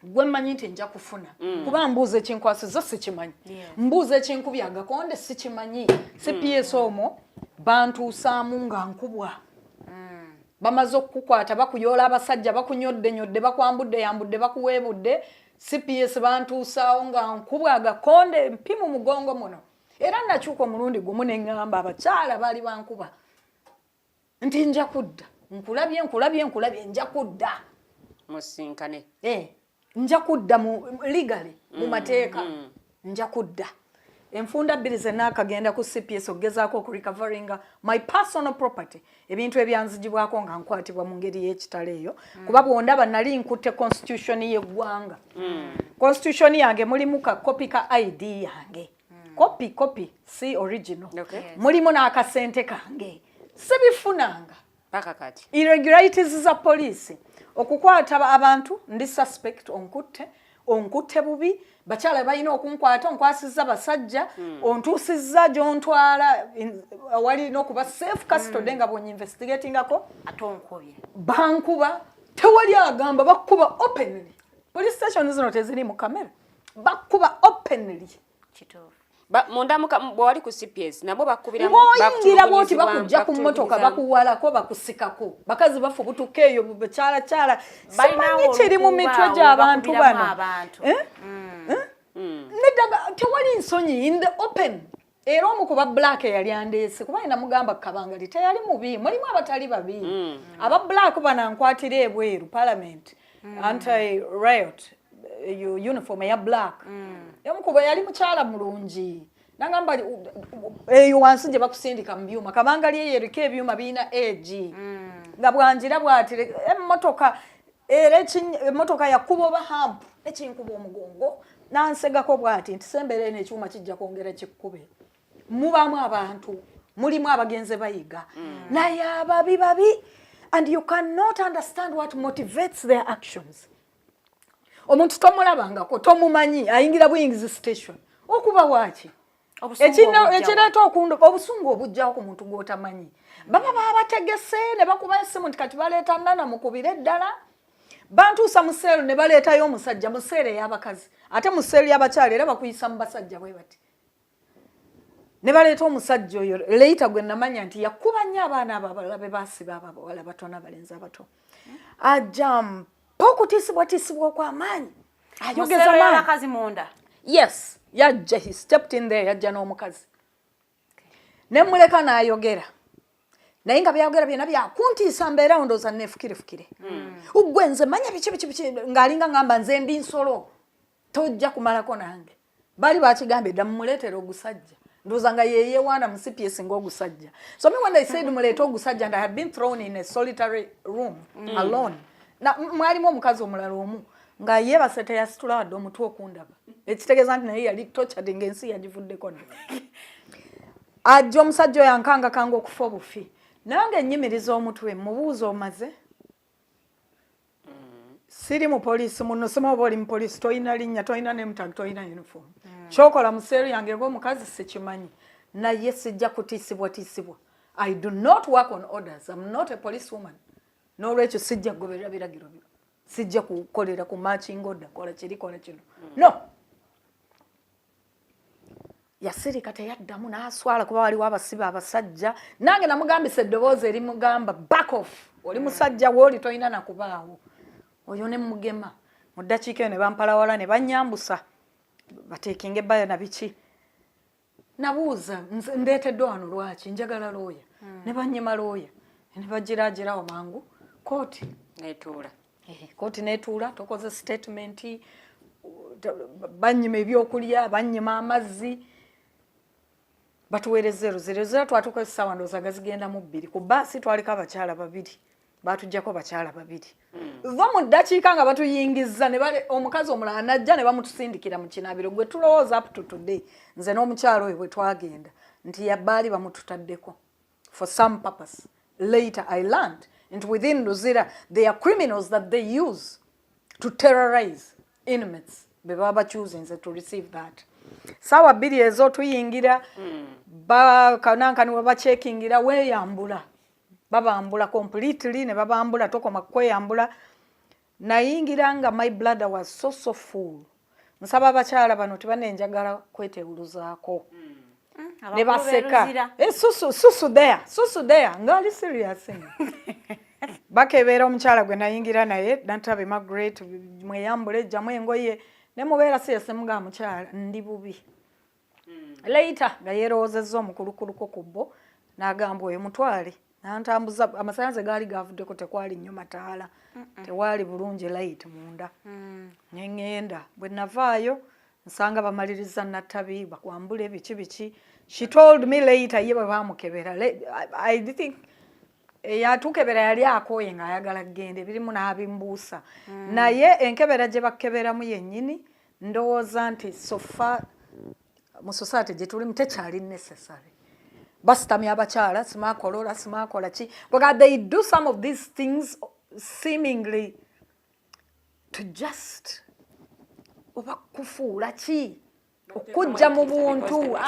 gwe mmanyi nti nja kufuna kuba mbuuza ekinkwasiza sikimanyi mbuuza ekinkubya agakonde sikimanyi CPS omwo bantuusaamu nga nkubwa bamaze okukukwata bakuyoola abasajja bakunyodde bakwambudde yambudde bakuweebudde CPS bantuusaawo nga nkubwa agakonde mpimu mugongo muno era nakyuka omulundi gumu ne ŋŋamba abakyala baali bankuba nti nja kudda nkulabye nja kudda musinkane nja kudda legally mu mateeka nja kudda enfunda 2 zenna akagenda ku CPS ogezaako ku recoveringa my personal property ebintu ebyanzigibwako nga nkwatibwa mu ngeri y'ekitale eyo kuba bwondaba nali nkutte constitution y'eggwanga constitution yange mulimu ka copy ka ID yange copy si original mulimu n'akasente kange sibifunanga paka kati irregularities za poliisi okukwata abantu ndi suspect onkutte bubi bakyala balina okunkwata onkwasizza basajja ontuusizza gy'ontwala wali n'okuba safe custody nga bw'onyinvestigatingako ate onkubye bankuba tewali agamba bakkuba openly police station zino teziri mu kamera bakkuba openly kituufu munda bwali ku CPS nabo bakubiramu ng'oyingira bwoti bakujja ku mmotoka bakuwalako bakusikako bakazi bafu butuka eyo bukyalakyala simanyi kiri mu mitwe gy'abantu bano neddaga tewali nsonyi in the open era omu kuba black eyali andeese kuba namugamba kabangali teyali mubi mulimu abatali babi aba black banankwatira ebweru parliament anti riot uniform ya black yamukuba yali mukyala mulungi nangamba eyo wansi gye bakusindika mu byuma kabangali eyeriko ebyuma birina ag nga bwanjira bwatire emmotoka era emmotoka yakuba oba hamp ekinkuba omugongo nansegako bwati nti sembere n'ekyuma kijja kwongera kikkube mubamu abantu mulimu abagenze bayiga naye ababi and you cannot understand what motivates their actions omuntu tomulabangako tomumanyi ayingira buyingizi station okuba waki ekireeta obusungu obujjawo ku muntu gw'otamanyi baba babategese ne bakuba essimu nti kati baleeta nana mukubire eddala bantuusa mu seero ne baleetayo omusajja mu seero ey'abakazi ate mu seero y'abakyala era bakuyisa mu basajja bwe bati ne baleeta omusajja oyo leeta gwe namanya nti yakuba nnyo abaana abo abalala be baasiba abawala bato n'abalenzi abato ajam okutiisibwa okw'amaanyi ayogeza amaanyi munda yes yajja he stepped in there yajja n'omukazi ne muleka n'ayogera naye nga byayogera byonna byakuntiisa mbeera ndowooza neefukirefukire ugwe nze manya biki ng'alinga ngamba nze ndi nsolo tojja kumalako nange bali bakigambye dda mumuleetera ogusajja ndowooza nga yeye wana mu CPS ng'ogusajja. So me when they said muleete ogusajja and I had been thrown in a solitary room alone na mwalimu omukazi omulala omu nga yeebase teyasitula wadde omutwe okundaba ekitegeeza nti naye yali tortured ng'ensi yagivuddeko dda ajja omusajja oyo ankanga okufa obufi nange nnyimiriza omutwe mubuuza omaze siri mu poliisi muno sima oba oli mu poliisi toyina linnya toyina nemutag toyina uniform kyokola mu seeru yange ng'omukazi sikimanyi naye sijja kutiisibwa. I do not work on orders. I'm not a police woman. N'olwekyo sijja kugoberera biragiro byo sijja kukolera ku marching order kola kino no yasirika teyaddamu n'aswala kuba waliwo abasibe abasajja nange namugambisa eddoboozi erimugamba back off oli musajja wooli toyina nakubaawo oyo ne mugema mu ddakiika eyo ne bampalawala ne bannyambusa bateekinga ebbayo na biki nabuuza ndeeteddwa wano lwaki njagala looya ne bannyima looya ne bagiraagirawo mangu kooti neetuula tokoze statement bannyima ebyokulya bannyima amazzi batuweereza Eluzira twatuuka essaawa ndowooza gazigenda mu 2 ku baasi twaliko abakyala 2 batujjako bakyala 2 va mu ddakiika nga batuyingiza ne bale omukazi omulala najja ne bamutusindikira mu kinaabiro gwe tulowooza up to today nze n'omukyalo oyo bwe twagenda nti yabbaali bamututaddeko for some purpose. Later I learned and within Eluzira there are criminals that they use to terrorize inmates be baba choosing to receive that. Sawa 2 ezo tuyingira bakanankani we bacheckingira weyambula babambula completely ne babambula tokoma kweyambula nayingira nga my blood was so full nsaba abakyala bano tibanenjagala kwetewuluzaako ne baseka susu there ngali serious bakebeera omukyala gwe nayingira naye Nantabe Margaret mweyambule ejjamu engoye ne mubeera siyese mga mukyala ndi bubi later nga yeroozezza omukulukuluko ku bbo n'agamba oyo mutwale nantambuza amasanze gaali gavuddeko tekwali nnyo mataala tewaali bulungi light munda ngenda bwe navaayo nsanga bamaliriza Natabi bakwambula biki she told me later ye bamukebera I think yatukebera yali akoye nga ayagala gende birimu n'abimbuusa naye enkebera gye bakeberamu yennyini ndowooza nti sofa mu society gye tulimu tekyali necessary basitamya abakyala simakolola simakola ki because they do some of these things seemingly to just oba kufuula ki okujja mu buntu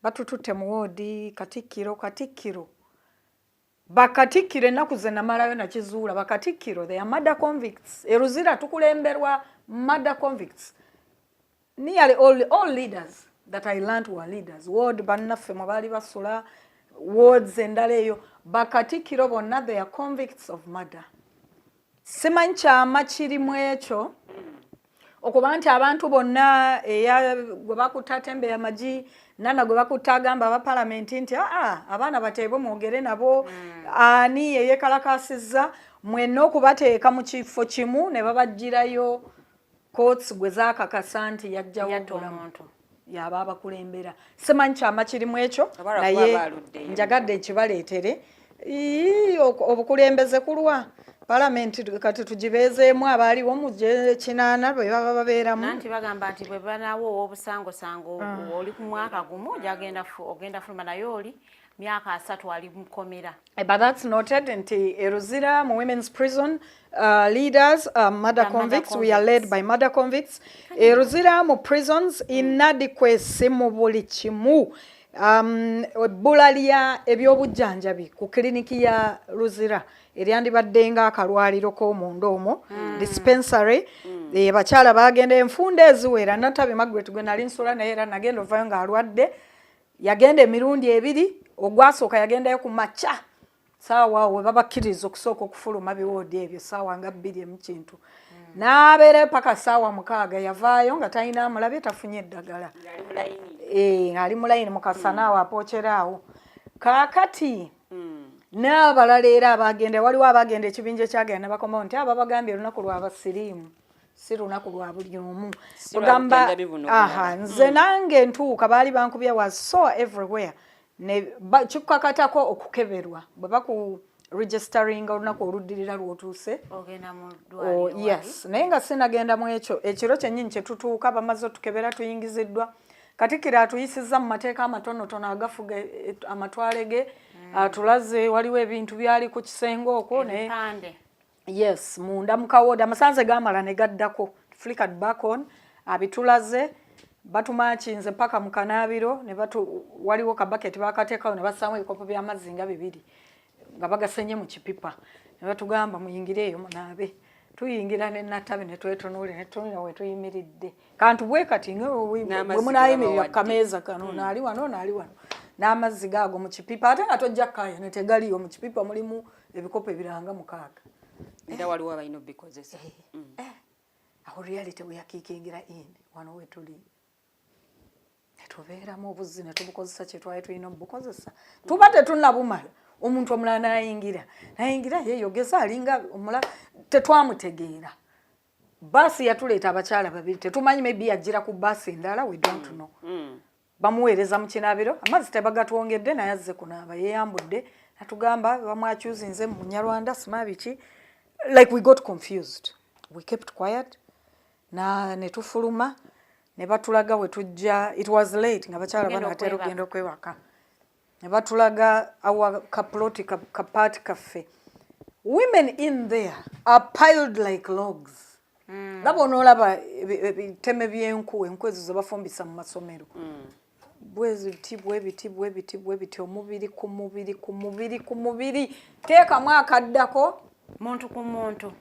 batututte mu woodi katikkiro bakatikkiro ennaku ze namalayo nakizuula bakatikkiro they are murder convicts Eluzira tukulemberwa murder convicts nearly all leaders that I learned were leaders ward bannaffe mwe baali basula wards endala eyo bakatikkiro bonna they are convicts of murder simanyi kyama kirimu ekyo okuba nti abantu bonna gwe bakutta Tembe y'amagi nana gwe bakutta agamba aba palamenti nti abaana bateebwe mwogere nabo ani yeyekalakasizza mwenna okubateeka mu kifo kimu ne babagirayo courts gwe zaakakasa nti yajjawo omuntu yaba abakulembera simanyi kyama kirimu ekyo naye njagadde ekibaleetere obukulembeze kulwa Parliament kati tujibezeemu abaaliwo mu kinaana bwe baba babeeramu nanti bagamba nti bwe banaawo obusangosango oli ku mwaka gumu ogenda fuluma naye oli myaka 3 ali Mukomera. But that's noted nti Eluzira mu women's prison leaders murder convicts. We are led by murder convicts. Eluzira mu prisons inadequacy mu buli kimu ebbula lya ebyobujjanjabi ku kliniki ya Eluzira eryandibadde nga akalwaliro k'omunda omwo dispensary bakyala bagenda enfunda eziwera Natabe Margaret gwe nali nsula naye era nagenda ovayo ng'alwadde yagenda emirundi 2 ogwasooka yagendayo ku makya saawa we babakkiriza okusooka okufuluma biwoodi ebyo saawa nga 2 mu kintu n'abeera paka saawa 6 yavaayo nga talina amulabye tafunye eddagala ng'ali mu layini mu kasanaawo apookyeraawo kaakati n'abalala era abagenda waliwo abagenda ekibinja ekyagenda bakomawo nti aba bagambye olunaku lw'abasiriimu si lunaku lwa buli omu ogamba nze nange ntuuka baali bankubya was so everywhere ne kikukakatako okukeberwa bwe baku registering olunaku oluddirira lwotuuse ogenda mu ddwaliro yes naye nga sinagenda mu ekyo ekiro kyennyini kye tutuuka bamaze otukebera tuyingiziddwa Katikkiro atuyisizza mu mateeka amatonotono agafuga amatwale ge atulaze waliwo ebintu byali ku kisenge okwo ne yes munda mu kawoodi amasanze gaamala ne gaddako flickered back on abitulaze batumakinze paka mu kanaabiro ne waliwo kabaketi bakateekawo ne bassaamu ebikopo by'amazzi nga 2 nga bagasenye mu kipipa ne batugamba muyingire eyo munaabe tuyingira ne natabe ne twetunuulira ne tutunula we tuyimiridde kantu bwe kati bwe munaayimirira ku kameeza kano naali wano n'amazzi gaago mu kipipa ate nga tojja kkaaya ne tegaliyo mu kipipa mulimu ebikopo ebiranga 6 era waliwo abalina obikozesa awo reality bwe yakiikingira wano we tuli netubeeramu obuzzi ne tubukozesa kye twali tulina obukozesa tuba tetunnabumala omuntu omulala nayingira yeeyogeza alinga omulala tetwamutegeera baasi yatuleeta abakyala 2 tetumanyi maybe yajjira ku baasi endala we don't know bamuweereza mu kinaabiro amazzi tebagatwongedde naye azze kunaaba yeeyambudde natugamba bamwakyuzinze mu Munyarwanda simabiki like we got confused we kept quiet ne tufuluma ne batulaga we tujja it was late nga bakyala banatera okugenda okwewaka ne batulaga awa kaploti kapaati kaffe women in there are piled like logs laba onoolaba ebiteme enku ezo ze bafumbisa mu masomero bwebiti omubiri ku mubiri teekamu akaddako muntu ku muntu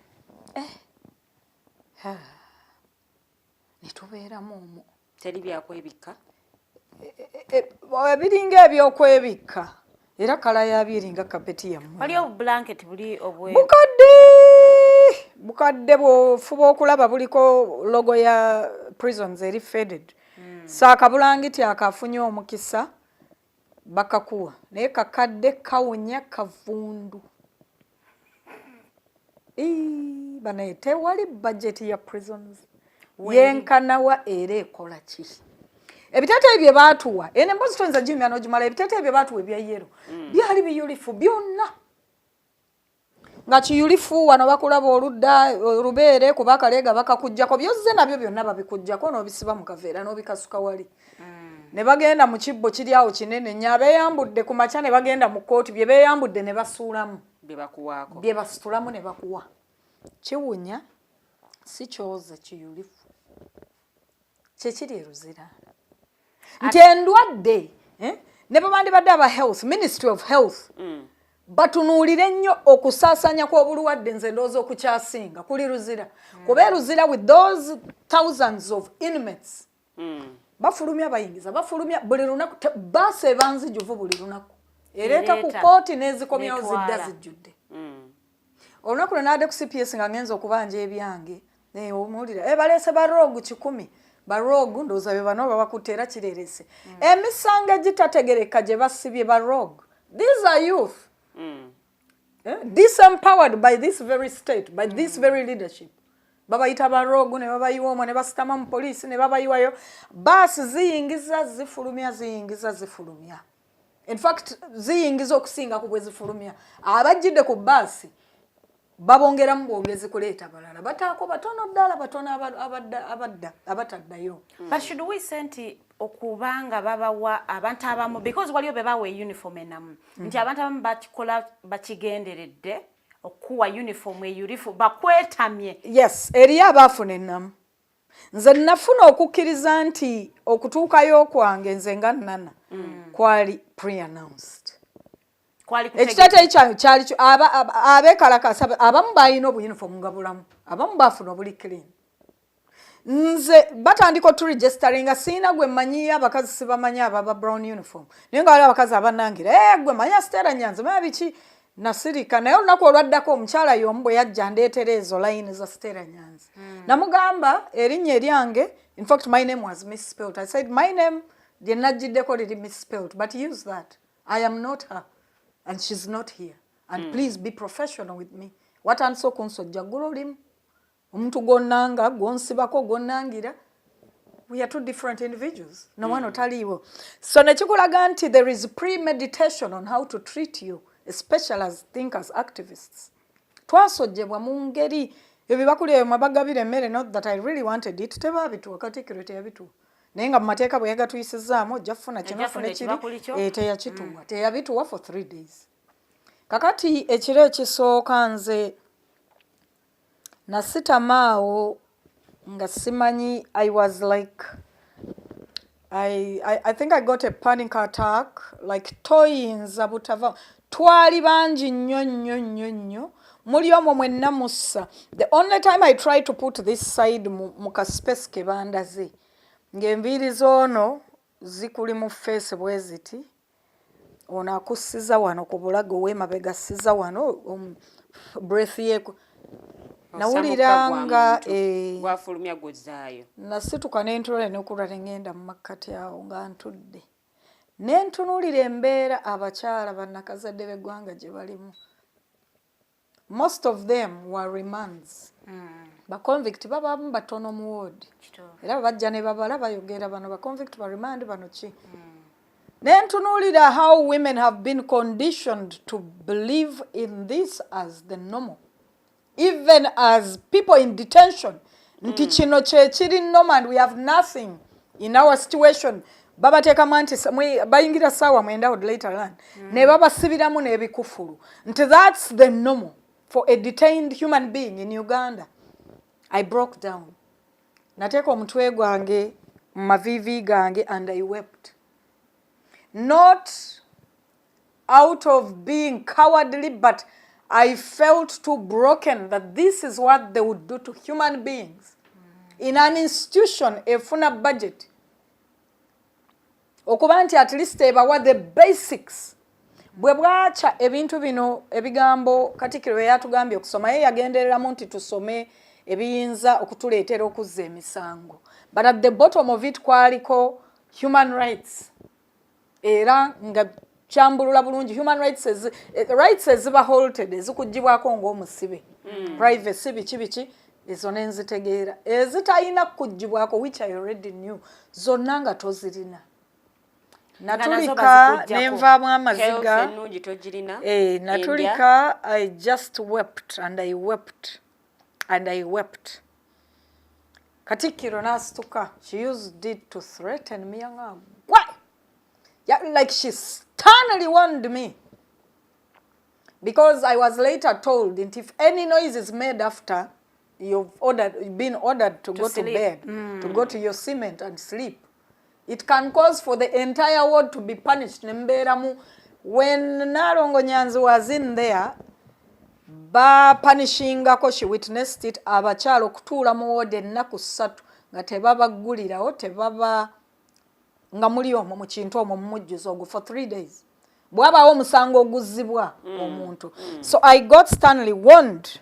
netubeeramu omwo teri byakwebikka ebiringa ebyokwebikka era kala yabyo eringa kapeti yammwe waliyo blanket buli obwe bukadde bwofuba okulaba buliko logo ya prisons eri faded saakabulangiti akafunye omukisa bakakuwa naye kakadde kawunya kavundu banaye tewali budget ya prisons yenkanawa era ekola ki ebiteeteeyi bye baatuwa ene mbozi toyinza jimya n'ogimala ebiteeteeyi bye baatuwa ebya yero byali biyulifu byonna nga kiyulifu wano bakulaba oludda olubeere kuba akaleega bakakuggyako byozze nabyo byonna babikuggyako n'obisiba mu kaveera n'obikasuka wali ne bagenda mu kibbo kiri awo kinene nnyo abeeyambudde ku makya ne bagenda mu kkooti bye beeyambudde ne basuulamu bye basitulamu ne bakuwa kiwunya si kyoze kiyulifu kyekiri Eluzira nti endwadde ne babandibadde aba health ministry of health batunuulire ennyo okusaasaanya kw'obulwadde nze ndowooza okukyasinga kuli Eluzira kuba Eluzira with those thousands of inmates bafulumya bayingiza bafulumya buli lunaku baasi ebanzijuvu buli lunaku ereeta ku kooti n'ezikomyawo zidda zijjudde olunaku lwe naadde ku CPS nga ngenza okubanja ebyange omuwulira baleese barogu 10 barogu ndowooza be bano babakutte era kirerese emisango egitategereka gye basibye barogu these are youth disempowered by this very state by this very leadership babayita barogu ne babayiwa omwo ne basitama mu poliisi ne babayiwayo baasi ziyingiza zifulumya in fact ziyingiza okusinga ku bwe zifulumya abajjidde ku baasi babongeramu bwongezi kuleeta balala bataako batono ddala batono abataddayo but should we send okubanga babawa abantu abamu because waliyo bebawa uniform enamu nti abantu abamu bakikola bakigenderedde okuwa uniform eyulifu bakwetamye yes eriyo abaafuna enamu nze nafuna okukkiriza nti okutuukayo okwange nze nga nnana kwali pre-announced ekiteeteeyi kyali abeekalakasa abamu balina obuyunifomu nga bulamu abamu baafuna obuli clean nze batandika oturegisteringa siina gwe mmanyiyo abakazi sibamanyi ababa brown uniform naye nga waliwo abakazi abanangira gwe manya Stella Nyanzi manya biki nasirika naye olunaku olwaddako omukyala y'omu bwe yajja ndeetera ezo layini za Stella Nyanzi namugamba erinnya eryange in fact my name was misspelled I said my name lye najjiddeko liri misspelled but use that I am not her and she's not here and please be professional with me watandise okunsojja ggulo limu omuntu gonnanga gwonsibako gonnangira. We are two different individuals. No one otaliwo. So nekikulaga nti there is premeditation on how to treat you, especially as thinkers, activists. Twasojjebwa mu ngeri ebibakuli eyo mabagabire emmere, not that I really wanted it, tebabituwa Katikkiro teyabituwa. Naye nga mu mateeka bwe yagatuyisizaamu ojja kufuna kino funa ekiri teyakituwa. Teyabituwa for 3 days. Kakati ekiro ekisooka nze nasitamaawo nga simanyi, I was like, I think I got a panic attack, like toyinza butava. Twali bangi nnyo muli omwo mwenna mussa. The only time I tried to put this side mu kaspace ke bandaze ng'enviiri z'ono zikuli mu face bwe ziti, ono akussiza wano ku bulago w'emabega assiza wano breath ye nawuliranga wafulumya gozaayo nasituka n'entuula n'okulwa ngenda mu makkati awo nga ntudde n'entunuulira embeera abakyala bannakazadde b'eggwanga gye balimu. Most of them were remands. Baconvict babamu batono mu ward. Era bajja ne babala bayogera bano baconvict ba remand bano ki. N'entunuulira how women have been conditioned to believe in this as the normal. Even as people in detention, nti kino kye kiri normal and we have nothing in our situation. Baba teka manti bayingira sawa mwenda od later on. Ne baba sibiramu n'ebikufulu. Nti that's the normal for a detained human being in Uganda. I broke down. Nateka omutwe gwange mavivi gange and I wept. Not out of being cowardly, but I felt too broken that this is what they would do to human beings in an institution efuna budget. Okuba nti at least ebawa the basics. Bwe bwacha ebintu bino ebigambo Katikkiro yatugambye okusoma ye yagendereramu nti tusome ebiyinza okutuleetera okuzza emisango. But at the bottom of it kwaliko human rights. Era nga kyambulula bulungi human rights eziba halted ezikugibwako ng'omusibe. Privacy biki ezo nenzitegeera. Ezitayina kugibwako which I already knew zonna nga tozirina. Natulika nenvaamu amaziga. Natulika I just wept and I wept and I wept. Katikkiro n'asituka. She used it to threaten me. Why? Yeah, like she sternly warned me. Because I was later told that if any noise is made after you've been ordered to go to bed, to go to your cement and sleep, it can cause for the entire world to be punished. When Nalongo Nyanzi was in there, punishing ako, she witnessed it, abachalo kutuula mu ward ennaku 3 nga tebabagulirawo tebaba nga muli omwo mu kintu omwo mumujjuzo ogwo for 3 days. Bwabaawo omusango oguzzibwa omuntu. So I got sternly warned.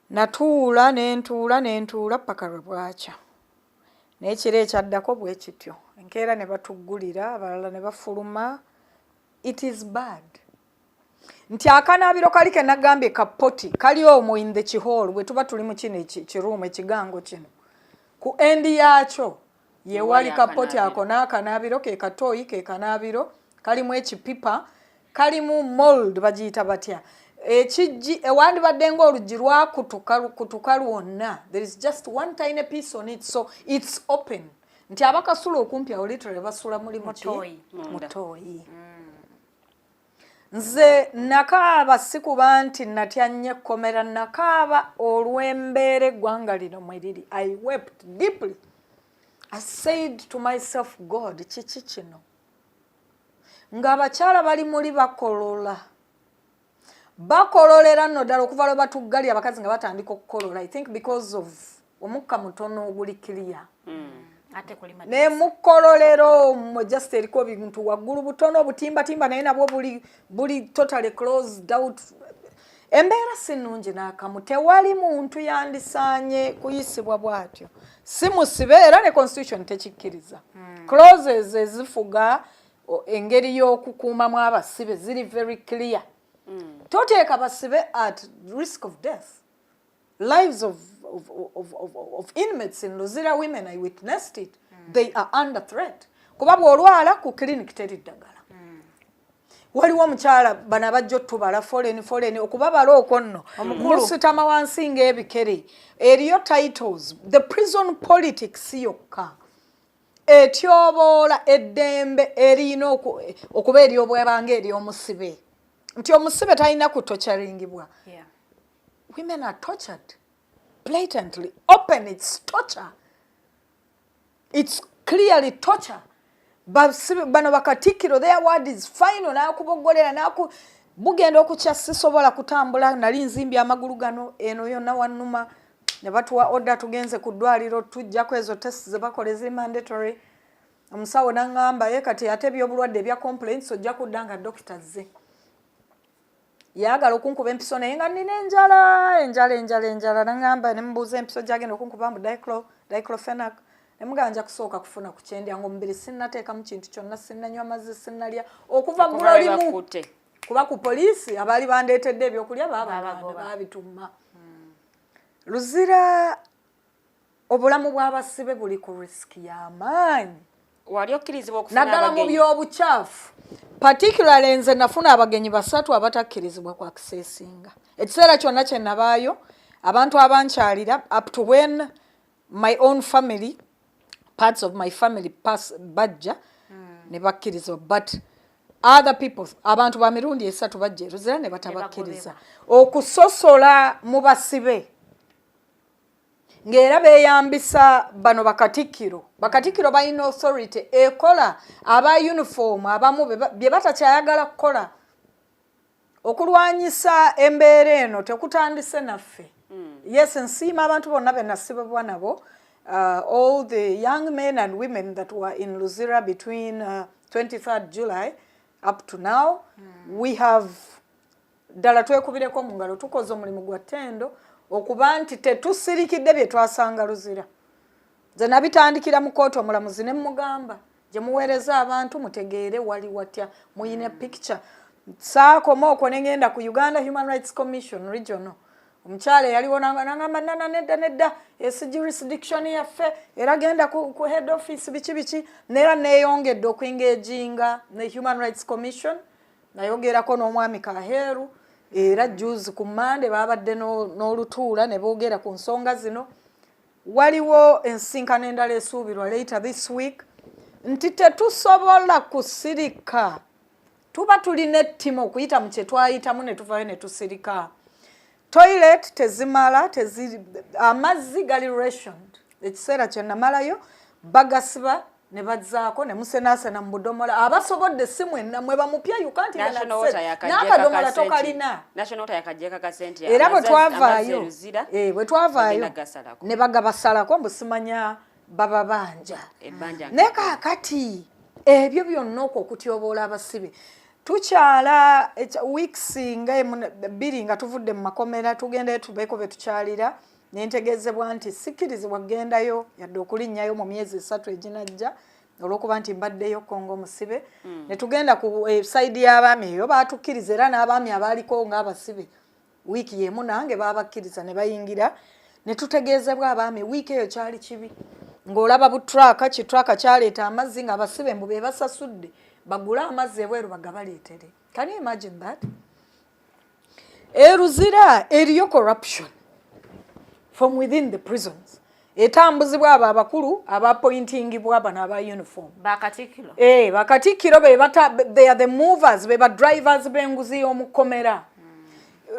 Natuula n'entuula paka lwe bwakya. N'ekiro ekyaddako bwe kityo. Enkeera ne batuggulira, abalala ne bafuluma. It is bad. Nti akanaabiro kali ke nagambye kapoti kali omwo in the kiholo bwe tuba tuli mu kino ekiruumu ekigango kino. Ku endi yakyo ye wali kapoti ako n'akanaabiro ke katooyi ke kanaabiro kalimu ekipipa kalimu mold bagiyita batya ekijji ewandibadde ng'oluggi lwakutuka lwonna. There is just one tiny piece on it, so it's open. Nti abakasula okumpi awo literally basula muli mutooyi. Nze nakaaba sikuba nti natya nnyo komera, nakaaba olw'embeera eggwanga lino mwe liri. I wept deeply. I said to myself, God, kiki kino? Ng'abakyala bali muli bakololera nno ddala okuva lwe batuggalya abakazi nga batandika okukolola. I think because of omukka mutono oguli clear. Ne mukololero just eriko ebintu waggulu butono butimbatimba naye nabwo buli totally closed out. Embeera si nnungi n'akamu. Tewali muntu yandisaanye kuyisibwa bw'atyo. Si musibe era ne constitution tekikkiriza. Clauses ezifuga engeri y'okukuumamu abasibe ziri very clear. toteeka basibe at risk of death. Lives of inmates in Eluzira women, I witnessed it. They are under threat. Kuba bw'olwala ku clinic teri ddagala. Waliwo omukyala bano abajja otubala foreign okubabala okwo nno musitama wansi ng'ebikere eriyo titles the prison politics yokka etyoboola eddembe erina okuba ery'obwebanga ery'omusibe nti omusibe talina kutocharingibwa. Women are tortured blatantly open. It's torture. It's clearly torture. Bano bakatikiro their word is final nakubogolera naku bugenda okukya sisobola kutambula nali nzimbi amagulu gano eno yonna wannuma ne batuwa order tugenze ku ddwaliro tujja kwezo tests ze bakoleze mandatory. Omusawo nangamba ye kati atebye obulwadde bya complaints ojja kuddanga doctors ze yagala okunkuba empiso naye nga nina enjala nangamba ne mbuuza empiso gyagenda okunkuba mu diclofenac nemuganja kusooka kufuna ku kyendya ng'omubiri sinnateekamu kintu kyonna sinnanywa amazzi sinnalya okuva ggulo limu kuba ku poliisi abaali bandeetedde ebyokulya baabituma. Eluzira obulamu bw'abasibe buli ku risiki y'amaanyi wali okkirizibwa okufuna naddala mu by'obukyafu particularly nze nafuna abagenyi 3 abatakkirizibwa ku accessinga ekiseera kyonna kye nabaayo abantu abankyalira up to when my own family parts of my family bajja ne bakkirizibwa but other people abantu ba mirundi 3 bajja Eluzira ne batabakkiriza okusosola mu basibe ngera beyambisa bano bakatikiro balina authority ekola aba uniform abamu bye batakyayagala kukola okulwanyisa embeera eno tekutandise naffe. Yes, nsiima abantu bonna be nasibibwa nabo all the young men and women that were in Eluzira between 23rd July up to now. We have ddala twekubireko mu ngalo tukoze omulimu gwa ttendo okuba nti tetusirikidde bye twasanga Eluzira. Nze nabitandikira mu kooti omulamuzi ne mugamba gye muweereza abantu mutegeere wali watya muyina picture saakoma okwo ne ngenda ku Uganda Human Rights Commission regional omukyala yaliwo nangamba nedda esi jurisdiction yaffe era genda ku head office biki neera neeyongedde okuengejinga ne Human Rights Commission nayogerako n'omwami Kaheru era juzi ku Monday babadde n'olutuula ne boogera ku nsonga zino. Waliwo ensinkano endala esuubirwa later this week nti tetusobola kusirika tuba tulina ettima okuyita mu kye twayitamu ne tuvayo ne tusirika. Toilet tezimala amazzi gali rationed ekiseera kye namalayo bagasiba ne bazzaako ne musenaasena mu budomola abasobodde si mwenna mwe bamupya n'akadomola tokalina era bwe twavaayo ne bagabasalako mbusimanya bababanja ne kaakati ebyo byonna okwo okutyoboola abasibe tukyala weeks nga 2 nga tuvudde mu Mukomera tugendayo tubeeko be tukyalira nentegezebwa nti sikkirizibwa kugendayo yadde okulinnyayo mu myezi 3 eginajja olw'okuba nti mbaddeyo Kongo musibe ne tugenda ku side y'abaami eyo baatukkiriza era n'abaami abaaliko ng'abasibe wiiki yemu nange baabakkiriza ne bayingira ne tutegeezebwa abaami wiiki eyo kyali kibi ng'olaba butraka kitraka kyaleeta amazzi ng'abasibe mbu be basasudde bagule amazzi ebweru bagabaleetere. Can you imagine that? Eluzira eriyo corruption from within the prisons etambuzibwa abo abakulu abapointingibwa bano aba uniform bakatikiro bakatikiro they are the movers be drivers b'enguzi y'omukomera.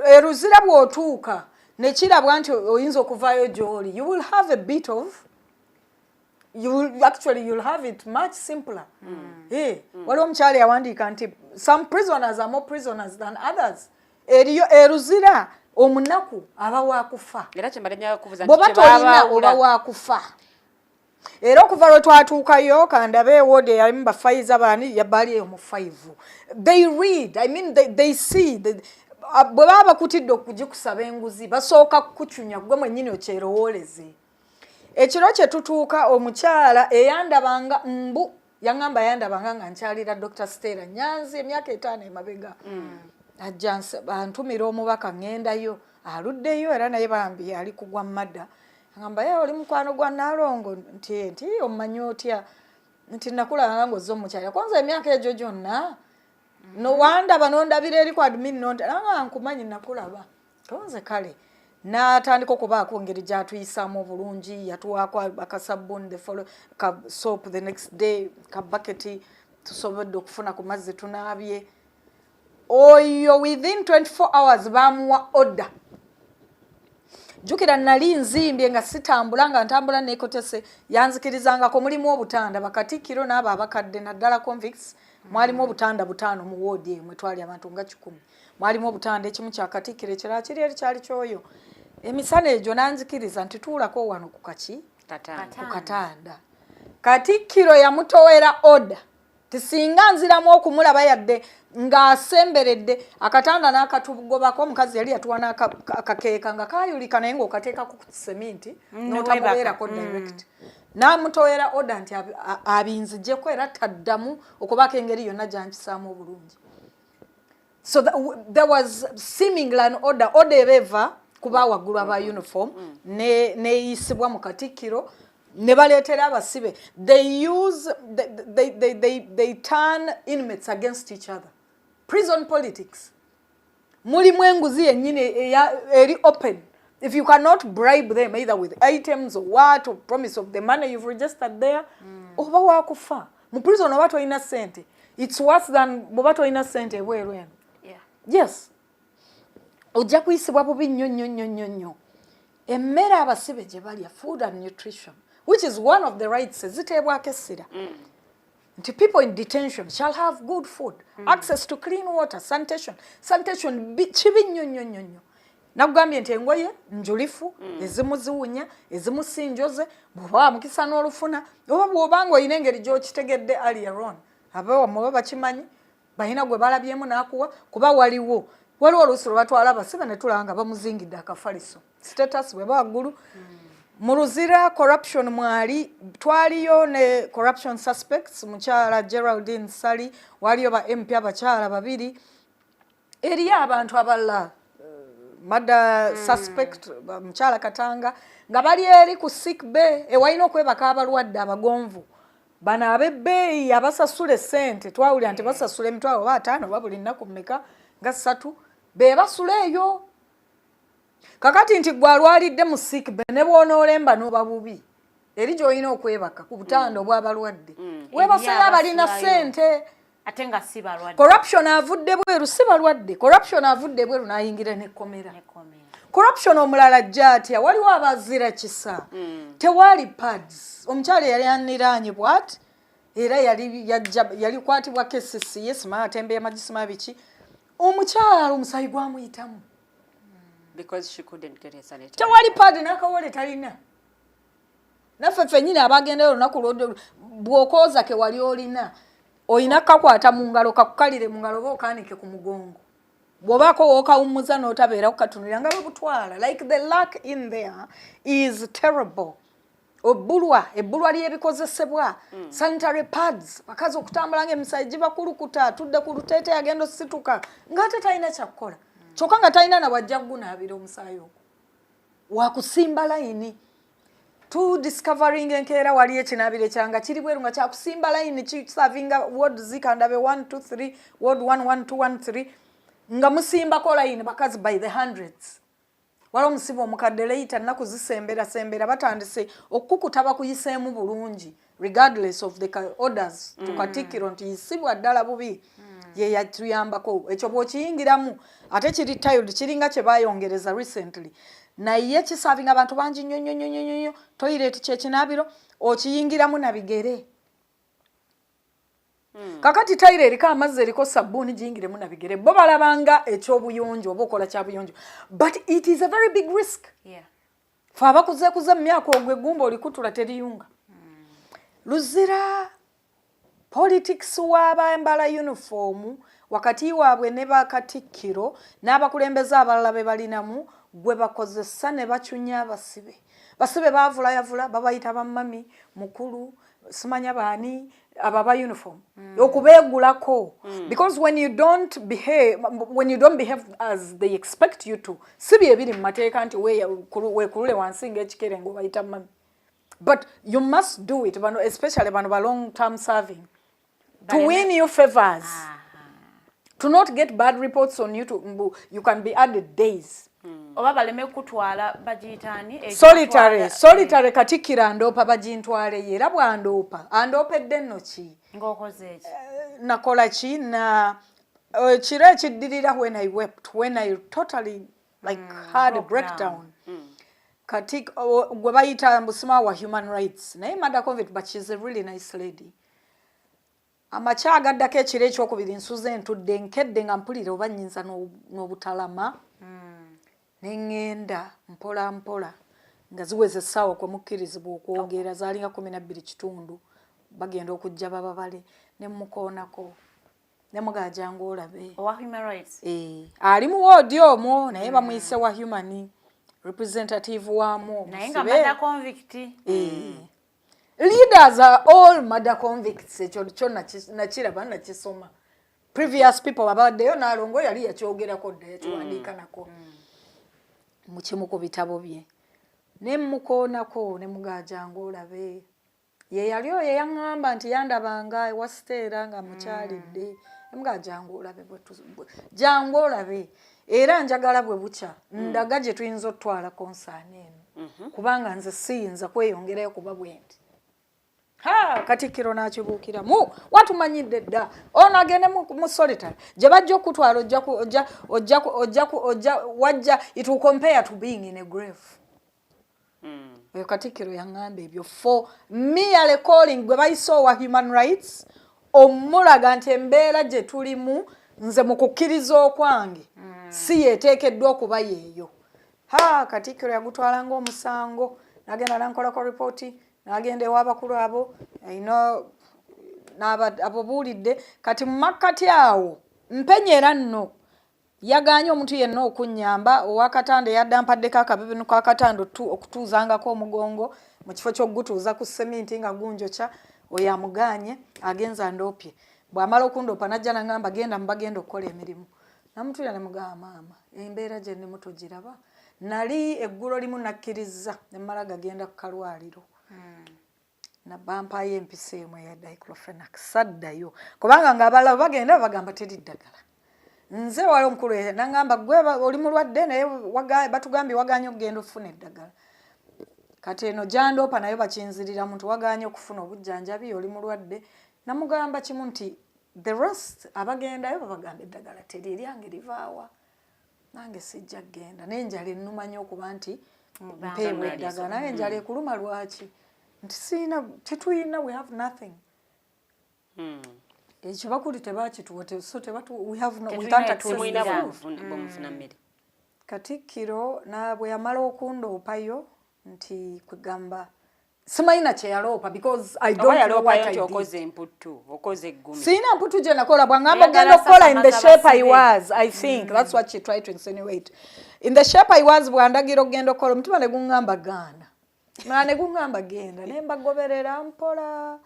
Eluzira bw'otuuka ne kirabwa nti oyinza okuvaayo gy'oli you will have a bit of you'll have it much simpler. Waliwo omukyala yawandiika nti some prisoners are more prisoners than others. Eriyo Eluzira omunaku aba waakufa bw'oba tolina oba waakufa. Era okuva lwe twatuukayo kandabe wodi eyalimu bafayiza baani yabaali eyo mu 5 they read they see bwe baba bakutidde okugikusaba enguzi basooka kukucunya gwe mwennyini okyerowooleze. Ekiro kye tutuuka omukyala eyandabanga yaŋŋamba yandabanga nga nkyalira Dr. Stella Nyanzi emyaka 5 emabega ajja antumira omubaka ngendayo aluddeyo era naye bambi ali kugwa madda ngamba ye oli mukwano gwa Nalongo nti omanyi otya nti nakulanga ngozo omukyala kwanza emyaka egyo gyonna no wanda banondabira eri ku admin nanga nkumanyi nakulaba tonze kale n'atandika okubaako ngeri gy'atuyisaamu obulungi yatuwaako akasabbuuni ka soap the next day ka bucket tusobodde okufuna ku mazzi tunaabye oyo within 24 hours bamuwa order jukira nali nzimbye nga sitambula nga ntambula nekotese yanzikirizangako mulimu obutanda Bakatikkiro n'abo abakadde naddala convicts mwalimu obutanda 5 mu ward emwe twali abantu nga 10 mwalimu obutanda ekimu kya Katikkiro ekirala kiri eri kyali kyoyo emisana egyo nanzikiriza nti tuulako wano ku katanda Katikkiro yamutowera order tisinga nziramu okumulaba yadde ng'asemberedde akatanda n'akatugobako omukazi yali yatuwana akakeeka nga kayulika naye ng'okateeka ku seminti n'otamubeerako direct n'amutowera order nti abinzijjeko era taddamu okubaako engeri yonna gy'ampisaamu obulungi. So there was seemingly an order ebeeva kuba waggulu aba uniform neeyisibwa mu Katikkiro ne baleetera abasibe they turn inmates against each other. Prison politics mulimu enguzi yennyini eri open. If you cannot bribe them either with items or what or promise of the money you've registered there oba wakufa mu prison oba toyina sente it's worse than bwoba toyina sente ebweru eno. Yes ojja kuyisibwa bubi nnyo emmere abasibe gye balya food and nutrition which is one of the rights ziteebwako essira nti people in detention shall have good food access to clean water sanitation kibi nnyo nakugambye nti engoye njulifu ezimu ziwunya ezimu sinjoze bw'oba mukisa n'olufuna oba bw'obanga oyina engeri gy'okitegedde earlier on abawamu bakimanyi balina gwe balabyemu n'akuwa kuba waliwo oluusi lwe batwala abasibe ne tulaba nga bamuzingidde akafaliso status bwe bawaggulu mu Luzira corruption mwali twaliyo ne corruption suspects mukyala Geraldine Sali waliyo ba MP abakyala babiri eriyo abantu abalala mada suspect mukyala Katanga nga bali eri ku sick bay ewalina okwebaka abalwadde abagonvu bano ab'ebbeeyi abasasula sente twawulira nti basasula emitwalo 5 babuli nnaku mmeka nga 3 be basula eyo kakati nti gwe alwalidde mu sick bay ne bw'onoolemba n'oba bubi eri gy'olina okwebaka ku butanda obw'abalwadde weebasala abalina sente ate nga si balwadde. Corruption avudde bweru si balwadde. Corruption avudde bweru n'ayingira ne komera. Corruption omulala ajja atya waliwo abazira kisa tewali pads omukyala yali aniranye bwat era yali kwatibwa KCC yes ma atembe amajisima biki omukyala omusayi gwamuyitamu because she couldn't get a sanitary tewali pad nakawole talina naffe ffennyini abagendayo olunaku lwodde bw'okooza ke wali olina oyina kakwata mu ngalo kakukalire mu ngalo oba okaanike ku mugongo bw'obaako wookawummuza n'otabeera kukatunulira nga babutwala like the lack in there is terrible. Ebbulwa ly'ebikozesebwa sanitary pads bakazi okutambula ng'emisayi gibakulukuta atudde ku luteete agenda osituka ng'ate talina kyakukola kyokka nga talina na wajja gunaabira omusaayi ogwo wakusimba layini discovering enkeera wali ekinaabiro ekyanga kiri bweru nga kyakusimba layini kisavinga ward zikandabe 1 2 3 ward 1 1 2 1 3 nga musimbako layini bakazi by the hundreds wala omusibe omukadde leyita nnaku zisembera batandise okukukuta bakuyiseemu bulungi regardless of the orders tukatikkiro nti yisibwa ddala bubi ye yatuyambako ekyo bw'okiyingiramu ate kiri tiled kiringa kye bayongereza recently naye kisavinga abantu bangi nnyo toilet kyekinaabiro okiyingiramu na bigere kakati taire eriko amazzi eriko sabbuuni giyingiremu na bigere bo balabanga ekyobuyonjo oba okola kyabuyonjo but it is a very big risk fe abakuzeekuze mu myaka ogwo eggumba olikutula teriyunga Luzira politics w'abambala uniform wakati waabwe ne Bakatikkiro n'abakulembeze abalala be balinamu gwe bakozesa ne bacunya abasibe baavula babayita bamami mukulu simanya baani ababa uniform okubeegulako because when you don't behave as they expect you to sibi ebiri mu mateeka nti weekulule wansi ng'ekikere ng'obayita mami but you must do it especially bano ba long term serving to win you favors to not get bad reports on you you can be added days oba baleme kutwala bagiyitaani solitary Katikkiro andoopa bagintwale ye era bw'andoopa andoopedde nno ki ng'okoze eki nakola ki na kiro ekiddirira when I wept when I totally had a breakdown kati gwe bayita mbusima wa human rights naye Mada Convict but she's a really nice lady amakya agaddako ekiro ekyokubiri nsuze ntudde nkedde nga mpulira oba nnyinza n'obutalama neŋŋenda mpola mpola nga ziweze essaawa kwe mukkirizibwa okwogera zaalinga 12 bagenda okujja bababale ne mukoonako ne mugajanga olabe owa human rights ali mu woodi omwo naye bamuyise wa human representative waamu naye nga Mada Convict leaders are all Mada Convicts ekyo kyo nakiraba nakisoma previous people babaddeyo Nalongo yali yakyogerako dda yakiwandiika nako mu kimu ku bitabo bye ne mukoonako ne mugajanga olabe ye yali oyo yaŋŋamba nti yandabanga ewa Siteera nga mukyalidde ne mugajanga olabe jangu olabe era njagala bwe bukya ndaga gye tuyinza otwala konsaani eno kubanga nze siyinza kweyongerayo kuba bwendi Katikkiro n'akibuukiramu watumanyidde dda ono agende mu solitary gye bajja okutwala wajja it will compare to being in a grave oyo Katikkiro yaŋŋamba ebyo for mere calling gwe bayise owa human rights omulaga nti embeera gye tulimu nze mu kukkiriza okwange si yeeteekeddwa okuba yeeyo Katikkiro yagutwala ng'omusango n'agenda n'ankolako ripooti n'agenda ew'abakulu abo abo buulidde kati mu makkati awo mpenyera nno yaganye omuntu yenna okunnyamba owakatanda yadda mpaddeko akabibinu kakatanda okutuuzangako omugongo mu kifo ky'okugutuuza ku seminti nga gunjokya oyo amuganye agenza ndoopye bw'amala okundoopa najja n'angamba genda mubagenda okukola emirimu namutuulira ne mugamba maama embeera gye ndimu tugiraba nali eggulo limu nakkiriza ne mmala gagenda ku kalwaliro na bampayo empisa emu eya diclofenac saddayo kubanga ng'abalala bagenda bagamba teri ddagala nze wali omukulu nangamba gwe oli mulwadde naye batugambye waganye okugenda okufuna eddagala kati eno jandoopa nayo bakinzirira muntu waganye okufuna obujjanjabi oli mulwadde namugamba kimu nti the rest abagendayo babagamba eddagala teri eryange livaawa nange sijja kgenda n'enjala ennumanya okuba nti mpeebwa eddagala naye enjala ekuluma lwaki nti siina tetuyina we have nothing ekyo bakuli tebakituwa so we have no we can't access the Katikkiro bwe yamala okundoopayo nti kwegamba simayina kye yaloopa because I don't know what I did. Siina mputu gye nakola bwangamba ogenda okukola in the shape I was I think that's what she tried to insinuate in the shape I was bwandagira okugenda okukola omutima ne guŋŋamba gaana ne guŋŋamba genda ne mbagoberera mpola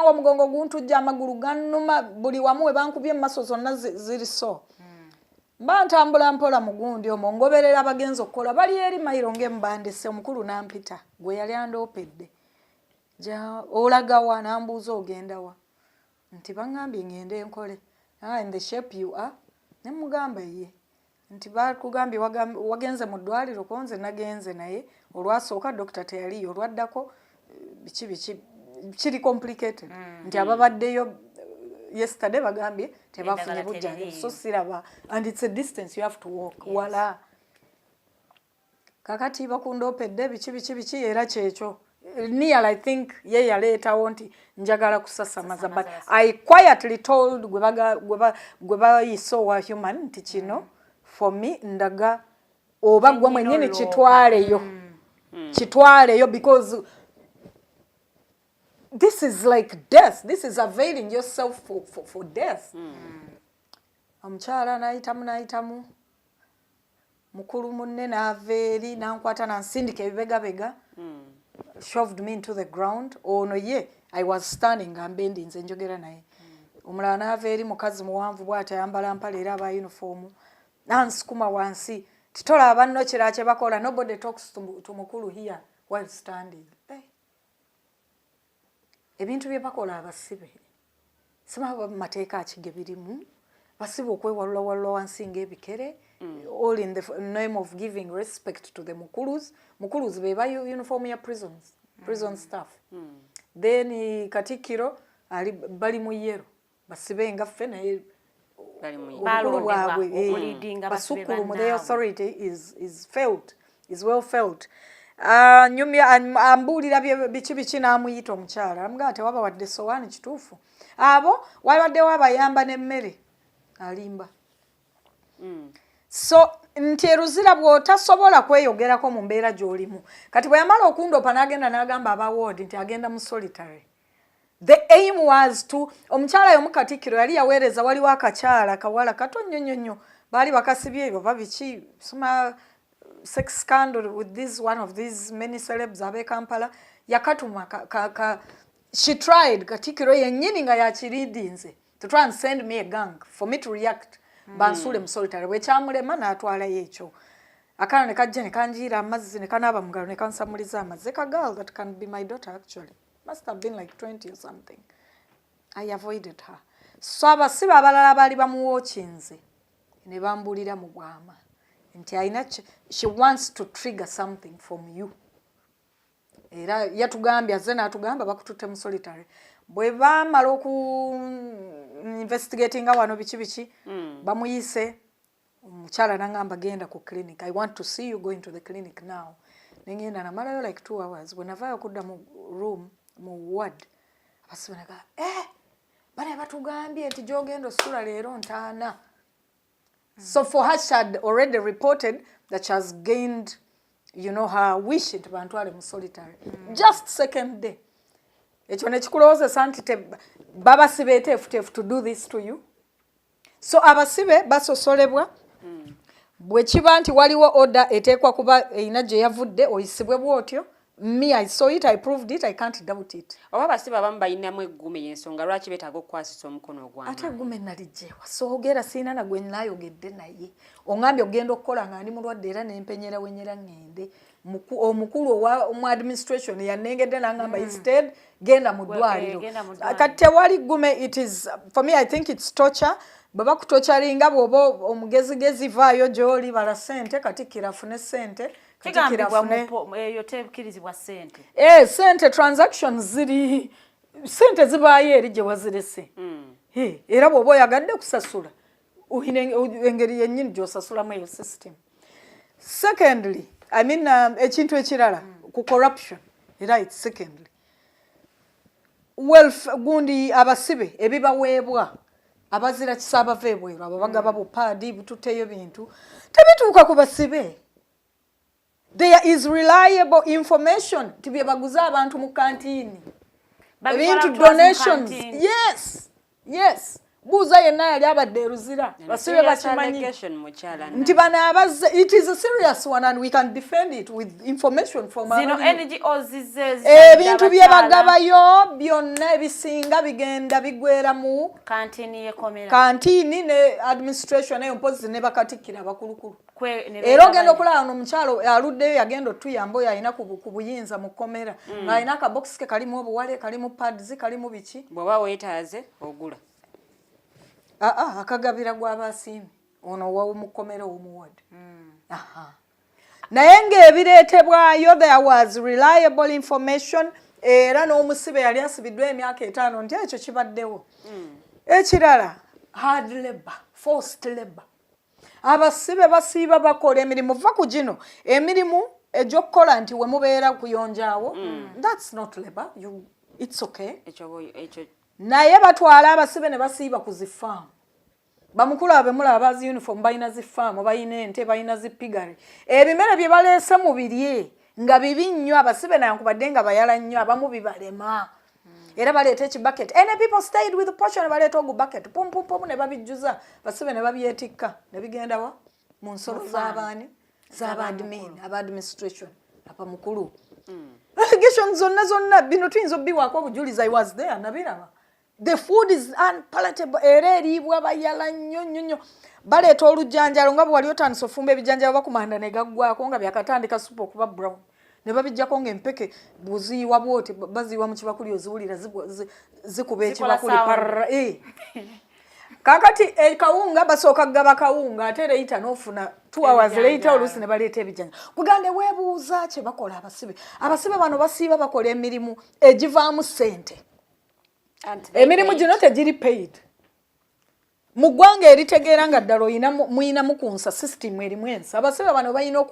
nga omugongo guntujja amagulu gannuma buli wamu we bankubye emaso zonna ziri so mba ntambula mpola mugundi omwo ngoberera abagenzi okukola bali eri mayiro ng'embandise omukulu nampita gwe yali andoopedde olagawa nambuuza ogendawa nti baŋŋambye ngende nkole in the shape you are ne mugamba ye nti bakugambye wagenze mu ddwaliro ko nze nagenze naye olwasooka dokita teyaliyo olwaddako biki kiri complicated nti ababaddeyo yesterday bagambye tebafunye bujjanjabi so siraba and it's a distance you have to walk wala kakati bakundoopedde biki era kyekyo near I think ye yaleetawo nti njagala kusasamaza but I quietly told gwe bayise owa human nti kino for me ndaga oba gwe mwennyini kitwaleyo because this is like death. This is availing yourself for death. Omukyala n'ayitamu mukulu munne n'aveeri n'ankwata nansindika ebibegabega shoved me into the ground. Ono ye I was standing nga mbendinze njogera naye. Omulala n'aveeri mukazi muwanvu bw'ati ayambala mpale era aba uniform nansukuma wansi titola abanno kira kye bakola. Nobody talks to mukulu here while standing. Ebintu bye bakola abasibe simaba mateeka akige birimu basibe okwewalula walula wansi ng'ebikere all in the name of giving respect to the mukulus be ba uniform ya prison staff. Then Katikiro ali bali mu yero basibe nga ffe naye basukulu the authority is felt, is well felt. Anyumya ambulira biki n'amuyita omukyala amugaa tewaba wadde sowaani kituufu abo wabaddewo abayamba n'emmere alimba. So nti Eluzira bw'otasobola kweyogerako mu mbeera gy'olimu kati bwe yamala okundopa n'agenda n'agamba aba ward nti agenda mu solitary. The aim was to omukyala yomu Katikkiro yali yaweereza waliwo akakyala kawala kato nnyonnyonnyo baali bakasibye oba biki soma sex scandal with this one of these many celebs abe Kampala yakatuma she tried Katikkiro yennyini nga yakiriidinze to try and send me a gang for me to react bansule mu solitary bwekyamulema n'atwalayo ekyo akana ne kajja ne kanjiira amazzi ne kanaaba mu ngalo ne kansamuliza amazzi. A girl that can be my daughter actually must have been like 20 or something. I avoided her. So abasibe abalala baali bamuwookinze ne bambulira mu bwama nti she wants to trigger something from you. Era yatugambye azze n'atugamba bakututte mu solitary. Bwe baamala investigating wano biki bamuyise omukyala n'angamba genda ku clinic. I want to see you going to the clinic now. Nengenda namalayo like 2 hours. When navaayo okudda mu room mu ward abasibe naga bana batugambye nti gy'ogenda osula leero ntaana. So for her, she had already reported that she has gained, her wish to bantwale mu solitary. Just second day. Ekyo ne kikulowoozesa nti babasibe eteefuteefu to do this to you. So abasibe basosolebwa bwe kiba nti waliwo order eteekwa kuba eyina gye yavudde oyisibwe bw'otyo. Me, I saw it, I proved it, I can't doubt it. Oba basibe abamu balinamu eggume y'ensonga lwaki beetaaga okukwasisa omukono ogw'amaanyi. Ate eggume naligyewa soogera siina na gwe nnaayogedde naye ongambye ogenda okukola nga ndi mulwadde era nempenyera wenyera ŋŋende omukulu mu administration yannengedde n'angamba instead genda mu ddwaliro kati tewali ggume. It is for me I think it's torture. Bwe bakutocharinga bw'oba omugezigezi vaayo gy'oli bala ssente Katikkiro afune ssente. Sente transactions ziri sente zibaayo eri gye wazirese. Era bw'oba oyagadde kusasula oyina engeri yennyini gy'osasulamu eyo system. Secondly, ekintu ekirala ku corruption era it's secondly. Gundi abasibe ebibaweebwa abazira kisaabava ebweru abo bagaba bupaadi bututeyo bintu tebituuka ku basibe. There is reliable information to be baguza abantu mu kantini. Ebintu donations. Yes. Buuza yenna yali abadde Eluzira. Basibe bakimanyi. Nti bano abazze, it is a serious one and we can defend it with information from our NGOs. Ebintu bye bagabayo byonna ebisinga bigenda bigwera mu kantini y'ekomera. Kantini ne administration eyo mpozi ne Bakatikkiro abakulukulu. Era ogenda okulaba n'omukyalo aluddeyo yagenda otuyamba oyo alina ku buyinza mu komera. Ng'alina akabox ke kalimu obuwale, kalimu pads, kalimu biki. Bw'oba weetaaze ogula. Akagabira gw'abasiimi ono wa Mukomera omuward. Naye ng'ebireetebwayo there was reliable information era n'omusibe yali asibiddwa emyaka 5 nti ekyo kibaddewo. Ekirala hard labor, forced labor. Abasibe basiiba bakola emirimu va ku gino emirimu egy'okukola nti we mubeera kuyonjaawo. That's not labor. It's okay. Naye batwala abasibe ne basiiba ku zifaamu. Bamukulu abemula abazi uniform bayina zifaamu, bayina ente, bayina zipigare. Ebimere bye baleese mu birye nga bibi nnyo abasibe nankubadde nga bayala nnyo abamu bibalema. Era baleeta ekibucket. And people stayed with the portion baleeta ogu bucket. Pum ne babijjuza. Basibe ne babyetikka. Ne bigenda wa? Mu nsolo z'abaani. zaba admin aba administration apa mukulu allegations zonna bino twinzo biwako obujuliza I was there nabiraba. The food is unpalatable ereribwa bayala nnyo baleeta olujanjalo nga bwali otandisa ofumba ebijanjalo bakumanda ne gaggwako nga byakatandika supu okuba brown ne babijjako ng'empeke buziiwa bwoti baziiwa mu kibakuli oziwulira zikuba ekibakuli parra kakati kawunga basooka gaba kawunga ate leeta n'ofuna 2 hours later oluusi ne baleeta ebijanja kugande weebuuza kye bakola abasibe bano basiiba bakola emirimu egivaamu ssente emirimu gino tegiri paid mu ggwanga eritegeera nga ddala muyinamu kunsa system erimu ensa abasibe bano balina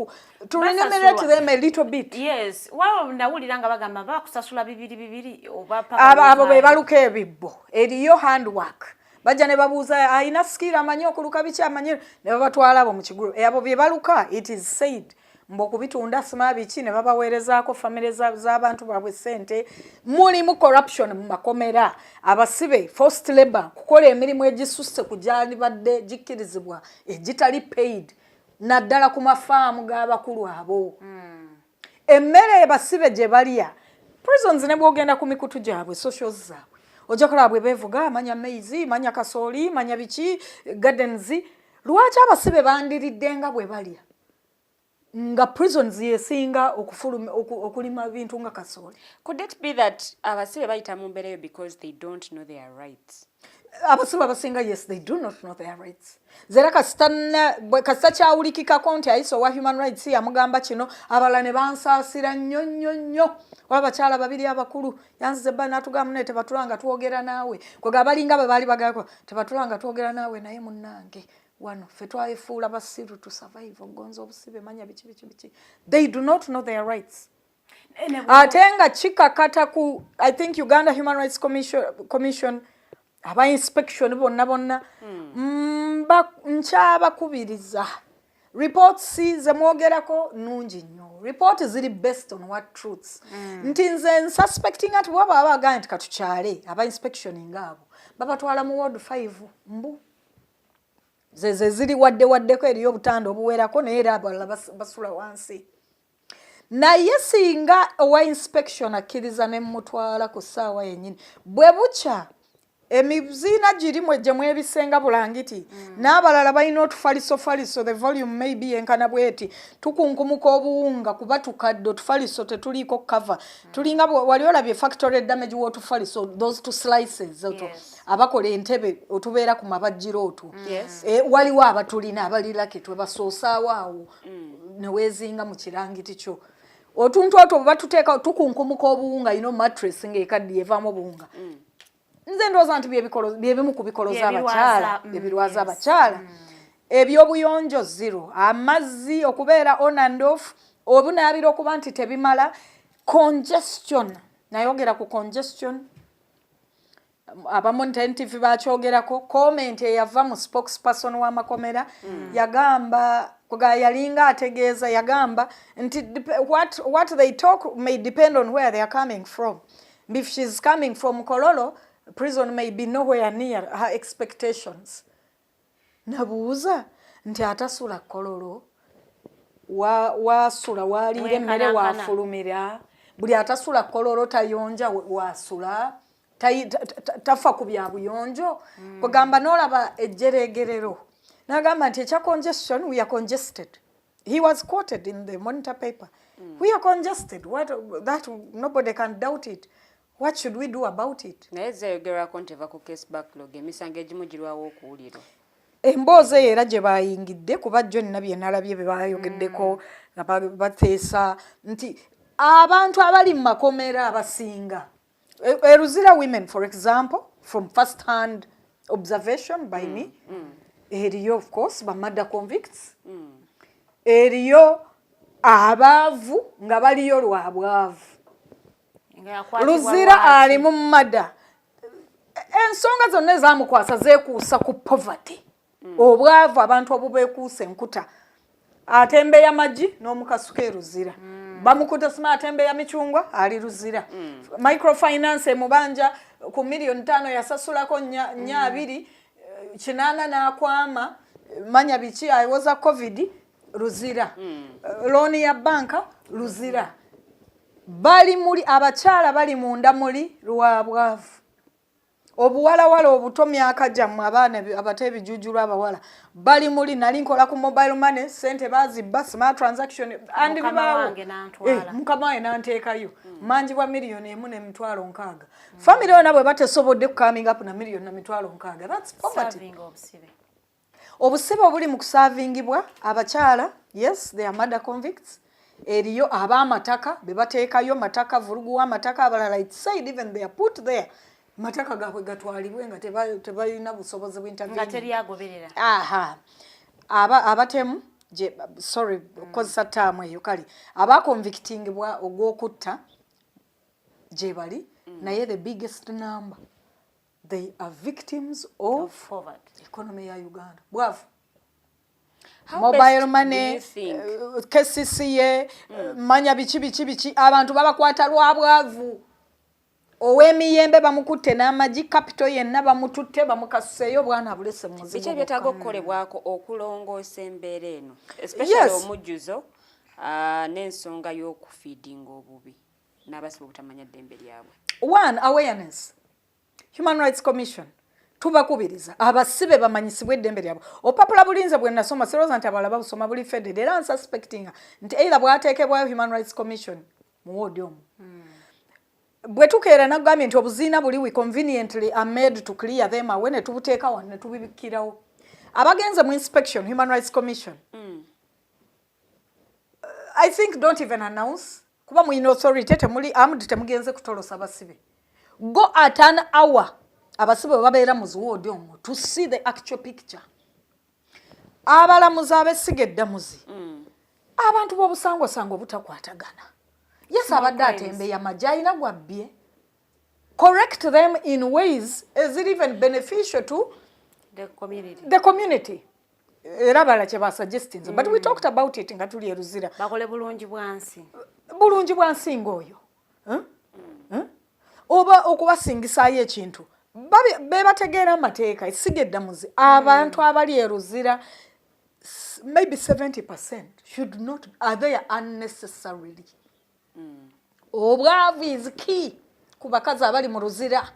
turemunerate them a little bit. Yes, waba ndawulira nga bagamba bakusasula bibiri oba abo be baluka ebibbo eriyo handwork bajja ne babuuza ayina skill amanyi okuluka biki amanyi ne babatwala abo mu kigulu abo bye baluka it is said mbo kubitunda sima biki ne babaweerezaako family z'abantu baabwe ssente mulimu corruption mu makomera abasibe forced labor kukola emirimu egisusse kujali badde gikkirizibwa egitali paid naddala ku mafaamu g'abakulu abo emmere basibe gye balya prisons ne bwogenda ku mikutu gyabwe socials zaabwe ojja kulaba bwe beevuga manya maize manya kasooli manya biki gardens lwaki abasibe bandiridde nga bwe balya nga prisons yesinga okulima bintu nga kasooli. Could it be that abasibe bayita mu mbeera because they don't know their rights? Abasibe abasinga yes they do not know their rights. Zera kasita kyawulikikako nti ayiso wa human rights yamugamba kino abala ne bansaasira nnyo abakyala babiri abakulu yanzize bba n'atugamba naye tebatulanga twogera naawe kwega balinga bwe baali bagamba tebatulanga twogera naawe naye munnange wano fe twayefuula basiru to survive ogonza obusibe manya biki they do not know their rights. Atenga kikakata ku I think Uganda Human Rights Commission aba inspection bonna nkyabakubiriza reports ze mwogerako nungi nnyo report ziri based on what truths nti nze suspecting at bwaba abaga nti katukyale aba inspection ngabo babatwala mu ward 5 mbu ze ziri waddeko eriyo obutanda obuwerako naye era abalala basula wansi naye singa owa inspection akkiriza ne mutwala ku ssaawa yennyini bwe bukya emizina girimu ejjemu ebisenga bulangiti n'abalala balina otufaliso the volume may be enkana bweti tukunkumuka obuwunga kuba tukadde otufaliso tetuliiko cover tulinga wali olabye factory damage w'otufaliso those two slices abakola entebe otubeera ku mabajjiro otu waliwo abatulina abalirake twebasoosaawo awo ne weezinga mu kirangiti kyo otuntu otwo bwe batuteeka tukunkumuka obuwunga ino mattress ng'ekaddiye evaamu obuwunga nze ndowooza nti byebimu ku bikolo z'abakyala ebirwaza abakyala ebyobuyonjo zero amazzi okubeera on and off obunaabira okuba nti tebimala congestion nayogera ku congestion abamonita TV bakyogerako comment eyava mu spokesperson w'amakomera yagamba yalinga ategeeza yagamba nti what they talk may depend on where they are coming from. If she's coming from Kololo, prison may be nowhere near her expectations. Nabuuza nti atasula Kololo wasula waliire emmere wafulumira buli atasula Kololo tayonja wasula tafa ku bya buyonjo kugamba n'olaba ejjeregerero n'agamba nti ekya congestion we are congested. He was quoted in the Monitor paper. We are congested. That nobody can doubt it. What should we do about it? Naye zeyogerako nti eva ku case backlog emisango egimu girwawo okuwulirwa. Emboozi eyo era gye bayingidde kuba jjo nina bye nalabye bye bayogeddeko nga bateesa nti abantu abali mu makomera abasinga Eluzira women for example from first hand observation by me eriyo of course ba murder convicts eriyo abaavu nga baliyo lwabwavu Eluzira ali mu mada ensonga zonna ezamukwasa zeekuusa ku poverty obwavu abantu obubeekuusa enkuta atembeya magi n'omukasuka Eluzira bamukuta sima atembeya michungwa ali Eluzira microfinance emubanja ku $5 million yasasulako nya 2 kinana n'akwama manya biki ayoza covid Luzira. Loani ya banka Luzira. Bali muli abakyala bali munda muli lwabwavu. Obuwala wala obuto myaka jammwe abaana abatebi jujulu abawala bali muli nali nkola ku mobile money sente bazibba smart transaction and bibawo mukama wange nanteekayo manjibwa miliyoni 1.6 family yona bwe batesobodde ku coming up na miliyoni 1.6 that's poverty. Obusibe obuli mu kusavingibwa abakyala, yes they are murder convicts. Eriyo abamataka be bateekayo mataka vulugu wa mataka abalala it said even they are put there. Mataka gabwe gatwalibwe nga tebalina busobozi bw'intervene. Nga teri agoberera. Aha. Abatemu je sorry kozesa ttaamu eyo kali. Abakonvictingibwa ogw'okutta je bali naye the biggest number they are victims of poverty. Economy ya Uganda. Bwavu. Mobile money, KCCA, manya bichi abantu babakwata lwabwavu. Ow'emiyembe bamukutte n'amagi capital yenna bamututte bamukasuseeyo bwana bulese muzibu. Biki ebyetaaga okukolebwako okulongoosa embeera eno especially omujjuzo n'ensonga y'okufiidinga obubi n'abasibe obutamanya ddembe lyabwe. One, awareness. Human Rights Commission. Tubakubiriza abasibe bamanyisibwe eddembe lyabwe. Opapula bulinze bwe nasoma siroza nti abalaba busoma buli fedde era unsuspecting nti either bwateekebwayo Human Rights Commission mu wodi omwo. Bwe tukeera nagambye nti obuziina buli we conveniently are made to clear them away ne tubuteeka wano ne tubibikirawo. Abagenze mu inspection Human Rights Commission. I think don't even announce kuba mu authority temuli armed temugenze kutolosa abasibe. Go at an hour abasibe babeera mu ziwodi omwo to see the actual picture. Abalamuzi abesigedde muzi. Abantu b'obusango butakwatagana. Yes, abadde atembeya majayina gwabbye. Correct them in ways is it even beneficial to the community. The community. Era bala kye basuggestions. But we talked about it nga tuli Eluzira. Bakole bulungi bwansi. Bulungi bwansi ngoyo. Oba okubasingisaayo ekintu. Be bategeera amateeka esigedde muzi. Abantu abali Eluzira maybe 70% should not are there unnecessarily. Obwavu is key ku bakazi abali mu Luzira.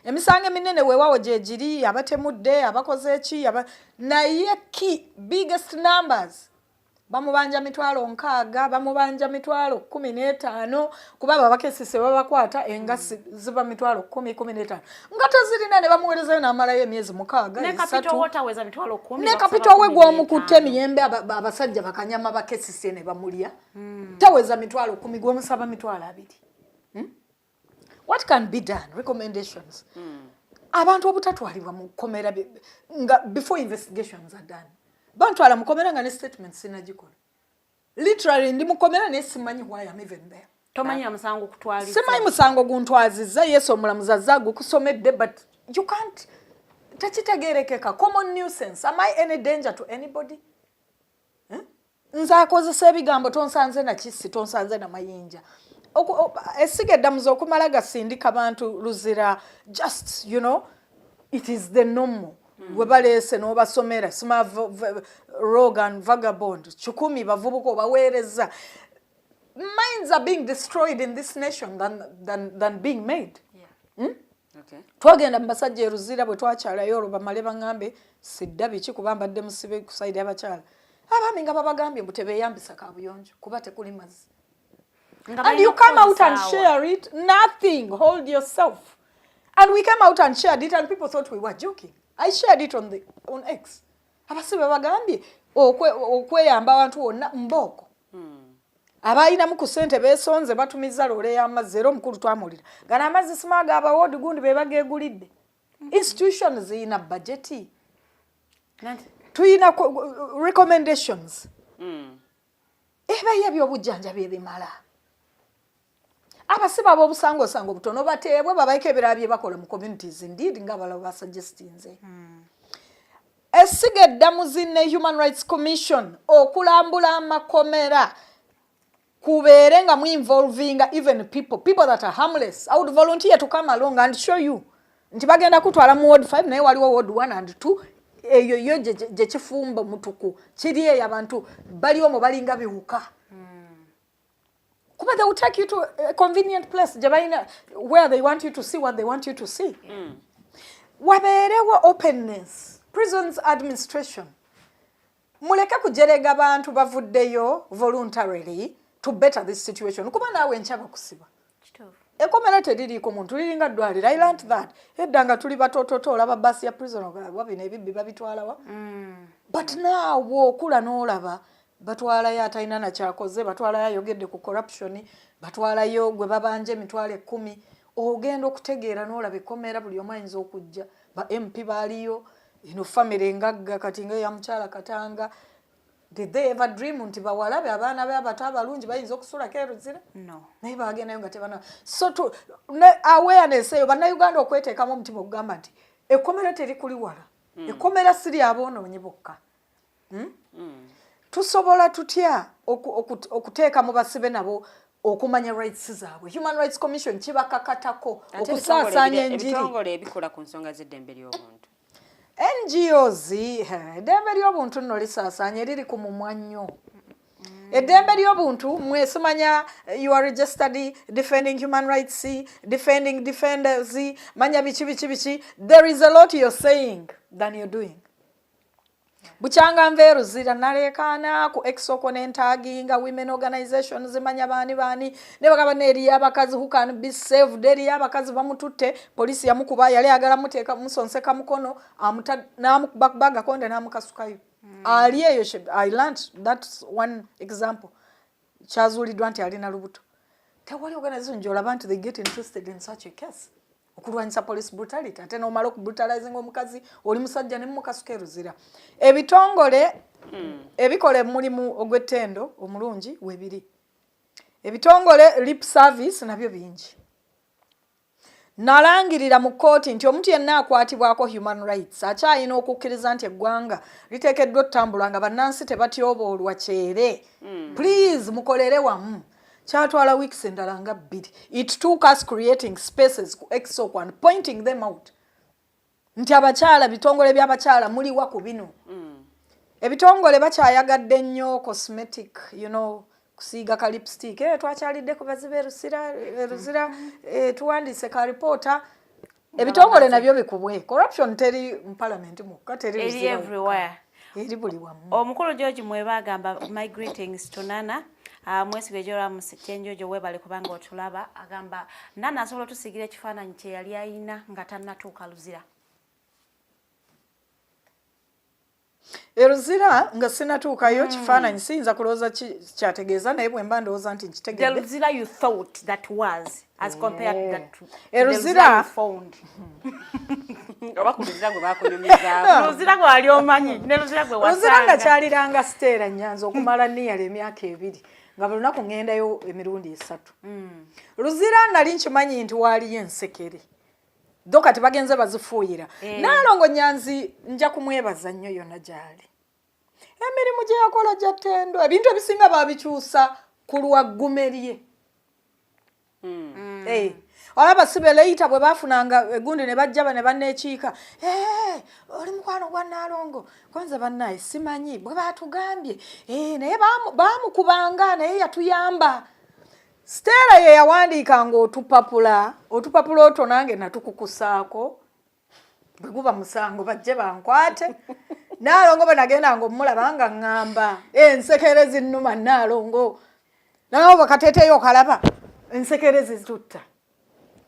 Emisango eminene weewawo gye giri abatemudde abakoze eki naye key biggest numbers bamubanja 6,000 bamubanja 15,000 kuba abakesise babakwata engasi ziba 10,000-15,000 ngata zirina ne bamuwerezayo n'amalayo emyezi 6 ne capital water weza 10,000 ne capital we gw'omukutte emiyembe abasajja bakanyama bakesise ne bamulya taweza 10,000 gw'omusaba 2,000. What can be done? Recommendations. Abantu obutatwalibwa mu komera before investigations are done. Bantwala mukomera nga ne statements sinagikola. Literally ndi mukomera ne simanyi why I'm even there. Tomanyi amusango kutwaliza. Simanyi musango guntwaziza yeso omulamuzi azaagu kusomedde but you can't takitegerekeka common nuisance. Am I any danger to anybody? Nza akozesa ebigambo tonsanze na kisi tonsanze na mayinja. Esigedde muzi okumala gasindika abantu Luzira just you know it is the normal. Webalese n'obasomera sima Rogan vagabond 10 bavubuka obaweereza. Minds are being destroyed in this nation than being made. Okay. Twagenda mbasajja Luzira bwe twakyalayo olwo bamale bangambe sidda biki kuba mbadde musibe ku side y'abakyala. Abaami nga babagambye mutebeyambisa kabuyonjo kuba tekuli mazzi. And you come out and share it, nothing, hold yourself. And we came out and shared it and people thought we were joking. I shared it on X. Abasibe bagambye okweyamba abantu wonna mboko. Abayina mu kusente besonze batumiza lole y'amazzi era omukulu twamulira. Gana amazzi simaga abawodi gundi be bageegulidde. Institutions ziyina budget. Tuyina recommendations. Eba by'obujjanjabi ebimala. Abasibe ab'obusango butono bateebwe babayike ebirala bye bakola mu communities indeed nga balaba suggestinze. Esigedde muzi ne Human Rights Commission okulambula amakomera kubeere nga mu involving even people that are harmless. I would volunteer to come along and show you. Nti bagenda kutwala mu ward 5 naye waliwo ward 1 and 2 eyo yo gye kifumba mutuku kiri eyo abantu bali omwo balinga biwuka. Kuba they will take you to a convenient place where they want you to see what they want you to see. Wabeerewo openness. Prisons administration. Muleke kujerega abantu bavuddeyo voluntarily to better this situation. Kuba naawe nkyaba kusiba. Ekomera teririiko muntu liringa ddwaliro. I learned that. Eddanga tuli batototo olaba basi ya prison wabino ebibbi babitwalawa. But now okula n'olaba batwalayo atalina na kyakoze, batwalayo ayogedde ku corruption, batwalayo gwe babanje emitwalo 10. Ogenda okutegeera n'olaba ekomera buli omu ayinza okujja. Ba MP baaliyo, family ngagga kati nga ya mukyala Katanga. Did they ever dream nti bawalabe abaana b'abato abalungi bayinza okusulako Eluzira? No. Naye bagendayo nga tebana. So awareness eyo bannayuganda okweteekamu omutima okugamba nti ekomera terikuli wala. Ekomera siri aboonoonyi bokka. Tusobola tutya okuteeka mu basibe nabo okumanya rights zaabwe. Human Rights Commission kibakakatako okusaasaanya enjiri. Ebitongole ebikola ku nsonga z'eddembe ly'obuntu. NGOs eddembe ly'obuntu nno lisaasaanye liri ku mumwa nnyo. Eddembe ly'obuntu mwesimanya you are registered defending human rights, defending defenders, manya biki. There is a lot you're saying than you're doing. Buchanga nve Eluzira nalekana ku exoko n'entaaginga women organizations manya bani ne bagaba neri abakazi who can be saved eri abakazi bamututte poliisi yamukuba yali agala muteeka musonseka mukono amuta namubaga konde namukasukayo ali eyo I learned that's one example kyazulidwa nti alina lubuto tewali organization njolaba abantu they get interested in such a case okulwanyisa police brutality ate n'omala okubrutalizing omukazi oli musajja ne mukasuka Eluzira ebitongole ebikole mulimu ogw'ettendo omulungi webiri ebitongole lip service nabyo bingi nalangirira mu kooti nti omuntu yenna akwatibwako human rights akyayina okukkiriza nti eggwanga liteekeddwa okutambula nga bannansi tebatyoboolwa kyere please mukolere wamu Chatwala weeks endala nga 2. It took us creating spaces ku exoco and pointing them out. Nti abakyala bitongole by'abakyala muliwa ku bino. Ebitongole bakyayagadde nnyo cosmetic, kusiiga ka lipstick. Twakyalidde ku bazibe Eluzira tuwandiise ka reporter. Ebitongole nabyo bikubwe. Corruption teri mu parliament mukka teri Eluzira. Everywhere. Eri buli wamu. Omukulu George Mweba agamba my greetings to Nana. Mwesibe jora musichenjojo webale kubanga otulaba agamba Nana asobola tusigira ekifaananyi kye yali ayina nga tannatuuka Eluzira. Eluzira nga sinatuukayo kifaananyi siyinza kulowooza kyategeeza naye bwe mba ndowooza nti nkitegedde. The Eluzira you thought that was as compared to that Eluzira found. Oba ku Eluzira gwe bakunyumizaawo. Eluzira gwe wali omanyi ne Eluzira gwe wasanga. Eluzira nga kyaliranga Stella Nyanza okumala niyala emyaka 2 nga buli lunaku ŋŋendayo emirundi 3. Eluzira nali nkimanyi nti waaliyo ensekere. Doka tebagenze bazifuuyira. Nalongo Nyanzi nja kumwebaza nnyo yonna gy'ali. Emirimu gye yakola gya ttendo ebintu ebisinga baabikyusa ku lwaggume lye. Olaba sibe leeta bwe baafunanga egundi ne bajja ne banneekiika. Oli mukwano gwa Nalongo. Kwanza bannaye simanyi bwe baatugambye. Naye baamukubanga naye yatuyamba. Stella ye yawandiikanga otupapula otwo nange natukukusaako. Bwe guba musango bajje bankwate. Nalongo bwe nagendanga omulaba nga ŋŋamba. Ensekere zinnuma Nalongo. Nalongo bakateeteyo okalaba. Ensekere zitutta.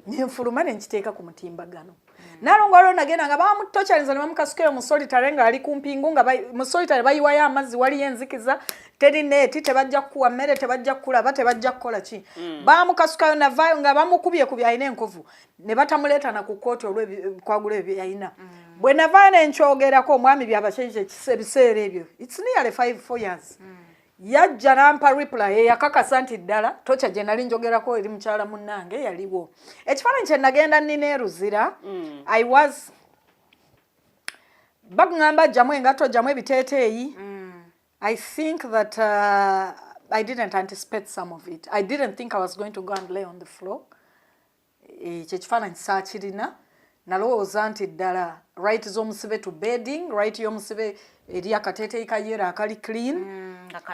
Nenfuluma ne nkiteeka ku mutimbagano. Nalongo alwo nagenda nga bamutochaliza ne bamukasukayo mu solitary nga ali ku mpingu nga mu solitary bayiwayo amazzi waliyo enzikiza teri neeti tebajja kuwa mmere tebajja kulaba tebajja kukola ki. Bamukasukayo navaayo nga bamukubye ku byalina enkovu ne batamuleeta na ku kooti olw'ebikwagula ebyo yalina. Bwe navaayo ne nkyogerako omwami byabashaija ebiseera ebyo it's nearly 4 years. Yajja nampa reply yakakasa nti ddala tocha gye nali njogerako eri mukyala munnange yaliwo. Ekifaananyi kye nagenda nnina Eluzira I was bagamba jamu engato jamu ebiteeteeyi. I think that I didn't anticipate some of it. I didn't think I was going to go and lay on the floor. Kye kifaananyi saakirina nalowooza nti ddala right z'omusibe to bedding, right y'omusibe eri akateeteeyi ka yero akali clean.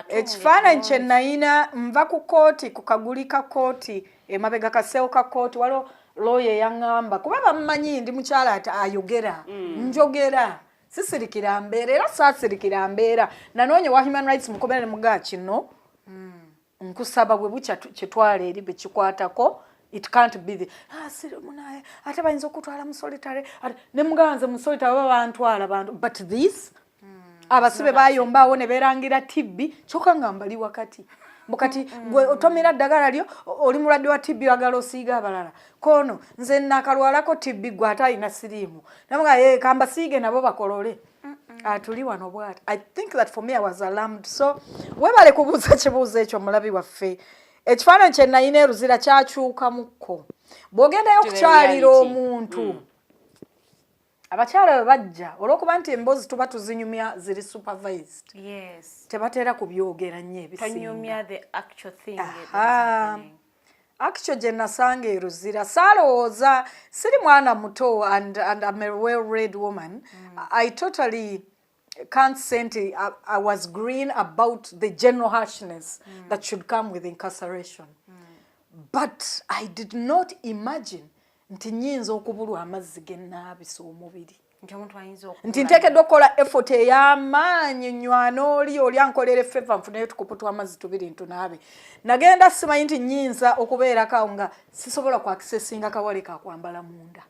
Ekifaananyi kye nayina nva ku kooti, ku kaguli ka kooti, emabega kaseewo ka kooti, waliwo lawyer yaŋŋamba kuba bamumanyi ndi mukyala ati ayogera, njogera. Sisirikira mbeera era saasirikira mbeera. Nanoonya wa Human Rights Mukomera ne mugaa kino nkusaba bwe bukya kyetwala eri be kikwatako. It can't be the sirimunaye ate bayinza okutwala mu solitary ne muganze mu solitary bantwala bantu, but this abasibe bayombaawo ne beerangira TB kyokka nga mbali wakati bukati gwe otomera ddagala lyo oli mulwadde wa TB wagala osiiga abalala kono nze nakalwalako TB gwe ate alina siriimu namuga kamba siige nabo bakolole tuli wano bwati. I think that for me I was alarmed. So webale kubuuza kibuuzo ekyo mulabi waffe. Ekifaananyi kye nayina Eluzira kyakyukamukko. Bw'ogendayo okukyalira omuntu abakyala bwe bajja olw'okuba nti emboozi tuba tuzinyumya ziri supervised. Yes. Tebateera kubyogera nnyo ebisinga. Tanyumya the actual thing. Actual gye nasanga Eluzira saalowooza siri mwana muto and I'm a well-read woman. I totally can't say I was green about the general harshness that should come with incarceration. But I did not imagine nti nyinza okubulwa amazzi gennaabisa omubiri. Nti nteekeddwa okukola effort ey'amaanyi nnywana oli ankolera effeva nfuneyo tukupu tw'amazzi tubiri ntunaabe. Nagenda simanyi nti nyinza okubeerako awo nga sisobola kwakisesinga kawale kakwambala munda.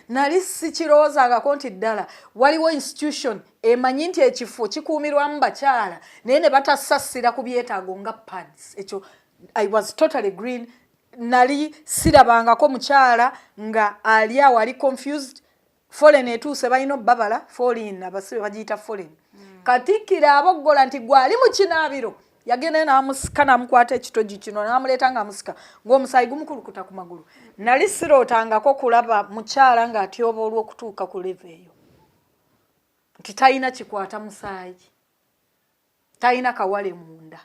Nali sikirowoozangako nti ddala waliwo institution emanyi nti ekifo kikuumirwamu bakyala naye ne batasassira ku byetaago nga pads. Ekyo I was totally green. Nali sirabangako mukyala nga ali awo ali confused. Foreign etuuse balina obbabala foreign abasibe bagiyita foreign. Katikkira aboggola nti gwali mu kinaabiro yagenda n'amusika n'amukwata ekitogi kino n'amuleeta ng'amusika ng'omusaayi gumukulukuta ku magulu. Nali sirootangako kulaba mukyala ng'atyoba olw'okutuuka ku leve eyo nti talina kikwata musaayi, talina kawale munda,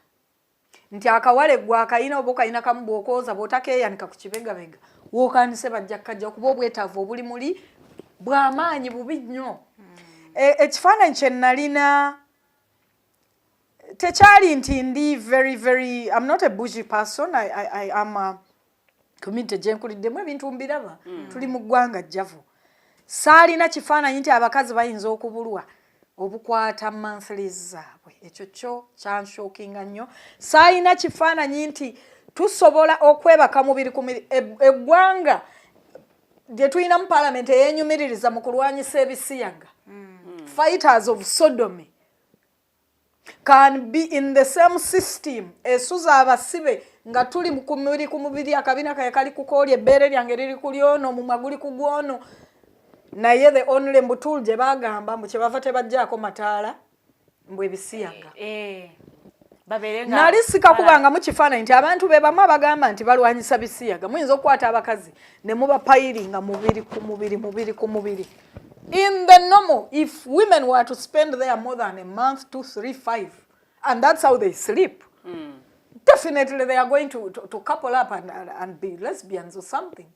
nti akawale gwe akayina oba okayina kamu bw'okooza bw'otakeeyanika ku kibegabega wookaanise bajja kukajja kuba obwetaavu obuli muli bw'amaanyi bubi nnyo. Ekifaananyi kye nalina tekyali nti ndi very I'm not a bougie person. I am a community gye nkuliddemu ebintu mbiraba. Tuli mu ggwanga jjavu. Saalina kifaananyi nti abakazi bayinza okubulwa obukwata monthlies zaabwe. Ekyo kyo kyanshookinga nnyo. Saalina kifaananyi nti tusobola okwebaka mubiri ku mubiri. Eggwanga gye tulina mu parliament eyeenyumiririza mu kulwanyisa ebisiyaga. Fighters of sodomy can be in the same system. Esuza abasibe nga tuli ku mubiri akabina kaye kali kukolya ebbeere lyange liri kulyono mu maguli ku gwono. Naye the only mbutul gye bagamba mbu kye bava tebajjaako mataala mbwe ebisiyaga. Nali sikakubanga mu kifaananyi nti abantu be bamu abagamba nti balwanyisa bisiyaga muyinza okukwata abakazi ne muba payiringa mubiri ku mubiri. In the normal, if women were to spend there more than a month, 2, 3, 5, and that's how they sleep, definitely they are going to couple up and be lesbians or something.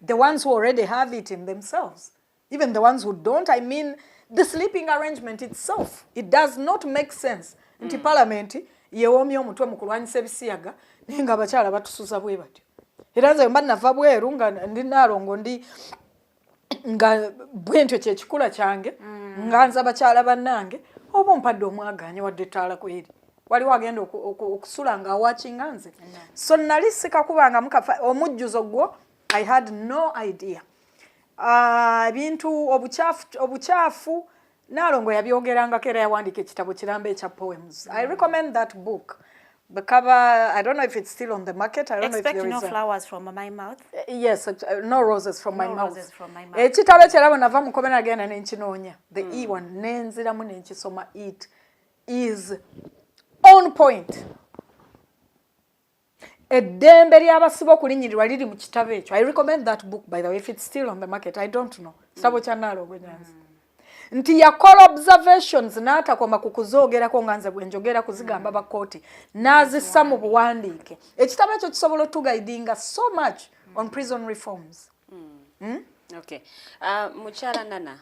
The ones who already have it in themselves. Even the ones who don't, I mean, the sleeping arrangement itself, it does not make sense. Nti parliament, yewoomya omutwe mu kulwanyisa ebisiyaga, naye nga abakyala batusuza bwe batyo. Era nze mba nava bweru nga ndi Nalongo nga bwentyo kyekikula kyange nga nza bakyala bannange oba ompadde omwaganya wadde ettaala kweri waliwo agenda okusula nga awakinga nze. So nali sikakubanga mukafa omujjuzo gwo. I had no idea. Ebintu obukyafu Nalongo yabyogerangako era yawandiika ekitabo kiramba ekya poems. I recommend that book. The cover, I don't know if it's still on the market. I don't know if there is no flowers from my mouth. Yes, no roses from my mouth. Roses from my mouth. Ekitabo ekirabo nava Mukomera agenda nenkinoonya. The E1 nenziramu nenkisoma. It is on point. Eddembe ly'abasibe okulinnyirirwa liri mu kitabo ekyo. I recommend that book, by the way, if it's still on the market. I don't know. Kitabo kya Nalongo nyanzi. Nti yakola observations n'atakoma ku kuzoogerako nga nze bwe njogera kuzigamba bakooti n'azissa mu buwandiike. Ekitabo ekyo kisobola otugaidinga so much on prison reforms. Okay. Muchala Nana.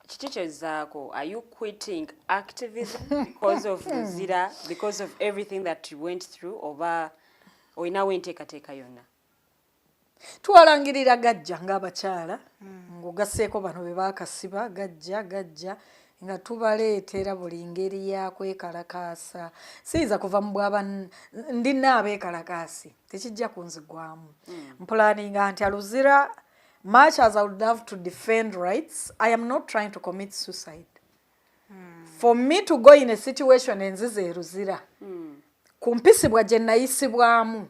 Chichicho, are you quitting activism because of Eluzira, because of everything that you went through, or now teka yonna? Twalangirira gajja ng'abakyala ng'ogasseeko bano be baakasiba gajja nga tubaleetera buli ngeri ya kwekalakaasa. Siyinza kuva mu bwaba ndina abeekalakaasi tekijja kunzigwamu. Mpulaninga nti Eluzira, much as I would love to defend rights, I am not trying to commit suicide. For me to go in a situation enzize Eluzira kumpisibwa gye nayisibwamu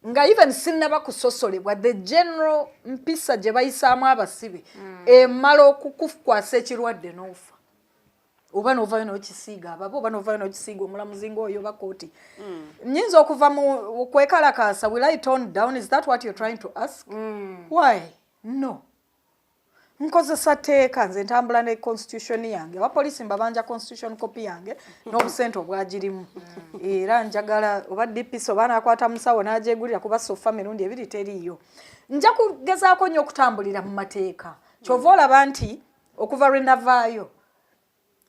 nga even sinnaba kusosolebwa the general mpisa gye bayisaamu abasibe emala okukukwasa ekirwadde n'ofa oba n'ovayo n'okisiiga ababo oba n'ovayo n'okisiiga omulamuzi ng'oyo oba kooti. Nnyinza okuva mu kwekalakaasa. Will I tone down? Is that what you're trying to ask? Why? No. Nkozesa tteeka nze ntambula ne constitution yange. Abapoliisi mbabanja constitution copy yange n'obusente obwagirimu. Era njagala oba DPS oba n'akwata musawo n'agyegulira kuba sofa mirundi ebiri teriiyo. Nja kugezaako nnyo okutambulira mu mateeka. Kyova olaba nti okuva lwe navaayo,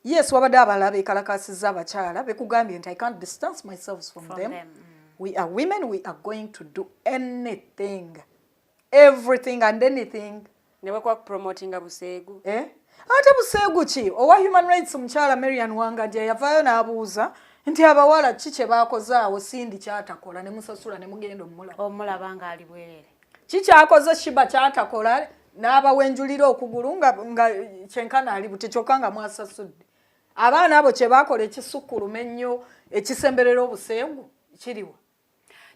yes, wabadde abalala beekalakaasizza abakyala bekugambye nti I can't distance myself from them. We are women, we are going to do anything, everything and anything. Never kwa promoting Buseegu. Ate Buseegu ki? Owa human rights mukyala Marian Wangajja yavaayo n'abuuza nti abawala ki kye baakoze awo Sindi kyatakola ne musasula ne mugenda omulaba nga ali bwerere. Ki kyakoze Shiba kyatakola n'abawenjulira okugulu nga kyenkana ali buti kyokka nga mwasasudde. Abaana abo kye baakola ekisukkulumu ennyo ekisemberera Obuseegu kiriwa.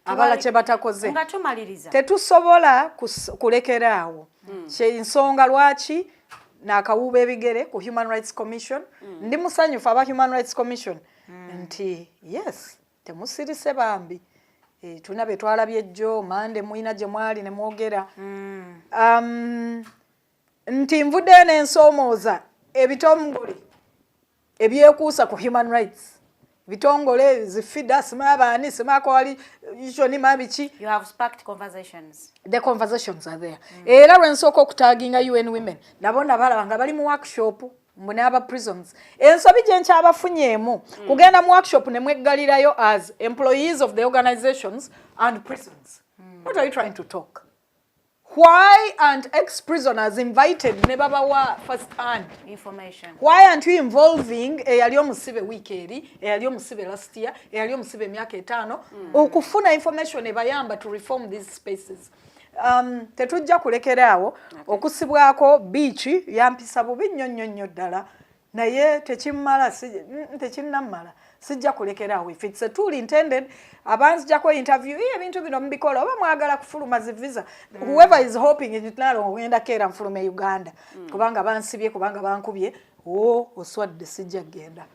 Abala kye batakoze. Nga tumaliriza. Tetusobola kulekeraawo. Ensonga lwaki n'akawuuba ebigere ku Human Rights Commission. Ndi musanyufu aba Human Rights Commission nti yes, temusirise bambi. Tuna be twalabye jjo mande muina gye mwali ne mwogera. Nti nvudde n'ensoomooza ebitongole ebyekuusa ku human rights. Bitongole zifida simabani simakwali ishoni mabiki. You have sparked conversations. The conversations are there. Era lwensooka okutaginga UN Women nabona balaba nga bali mu workshop mbone aba prisons. Ensobi gye nkyabafunyeemu kugenda mu workshop ne mweggalirayo as employees of the organizations and prisons. What are you trying to talk? Why aren't ex-prisoners invited ne babawa first-hand information? Why aren't you involving eyali omusibe weekeri, eyali omusibe last year, eyali omusibe emyaka 5 okufuna information ebayamba to reform these spaces? Tetujja kulekeraawo okusibwako beach yampisa bubi nnyo ddala naye tekinnamala sijja kulekeraawo. If it's a tool intended abanzijjako interview ebintu bino mbikola oba mwagala kufuluma zi visa whoever is hoping it Nalongo ngenda keera nfuluma Uganda kubanga bansibye kubanga bankubye oswadde sijja genda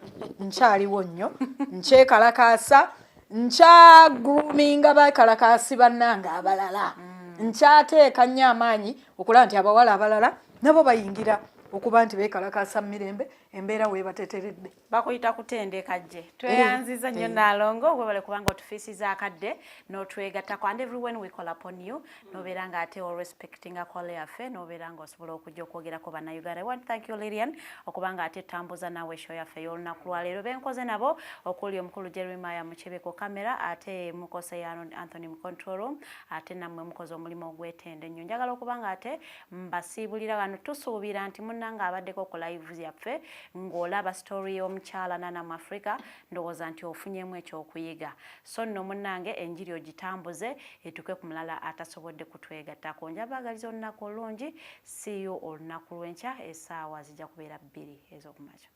nkyaliwo nnyo nkyekalakaasa nkya groominga bakalakaasi bannanga abalala nkyateeka nnyo amaanyi okulaba nti abawala abalala nabo bayingira okuba nti beekalakaasa mu mirembe embeera weebateteredde. Bakuyita kutendeka gye. Tweyanziza nnyo Nalongo webale kubanga otufiisiza akadde n'otwegattako and everyone we call upon you n'obeera nga ate respecting akole yaffe n'obeera nga osobola okujja okwogerako bannayuganda. I want to thank you Lilian okubanga ate tambuza nawe show yaffe y'olunaku lwaleero benkoze nabo okuli omukulu Jeremiah Muchebe ku kamera ate mukose ya Anthony mu control room ate nammwe mukoze omulimu ogwetende nnyo. Njagala okubanga ate mbasiibulira wano tusuubira nti munnanga abaddeko ku live yaffe ng'olaba story y'omukyala Nalongo Mwafrika ndowooza nti ofunyemu ekyokuyiga. So nno munnange enjiri ogitambuze etuke ku mulala atasobodde kutwegattako. Njabaagaliza olunaku olungi. See you olunaku lw'enkya essaawa zijja kubeera 2 ez'okumakya.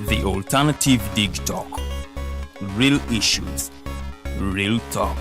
The Alternative Dig Talk. real issues, real talk.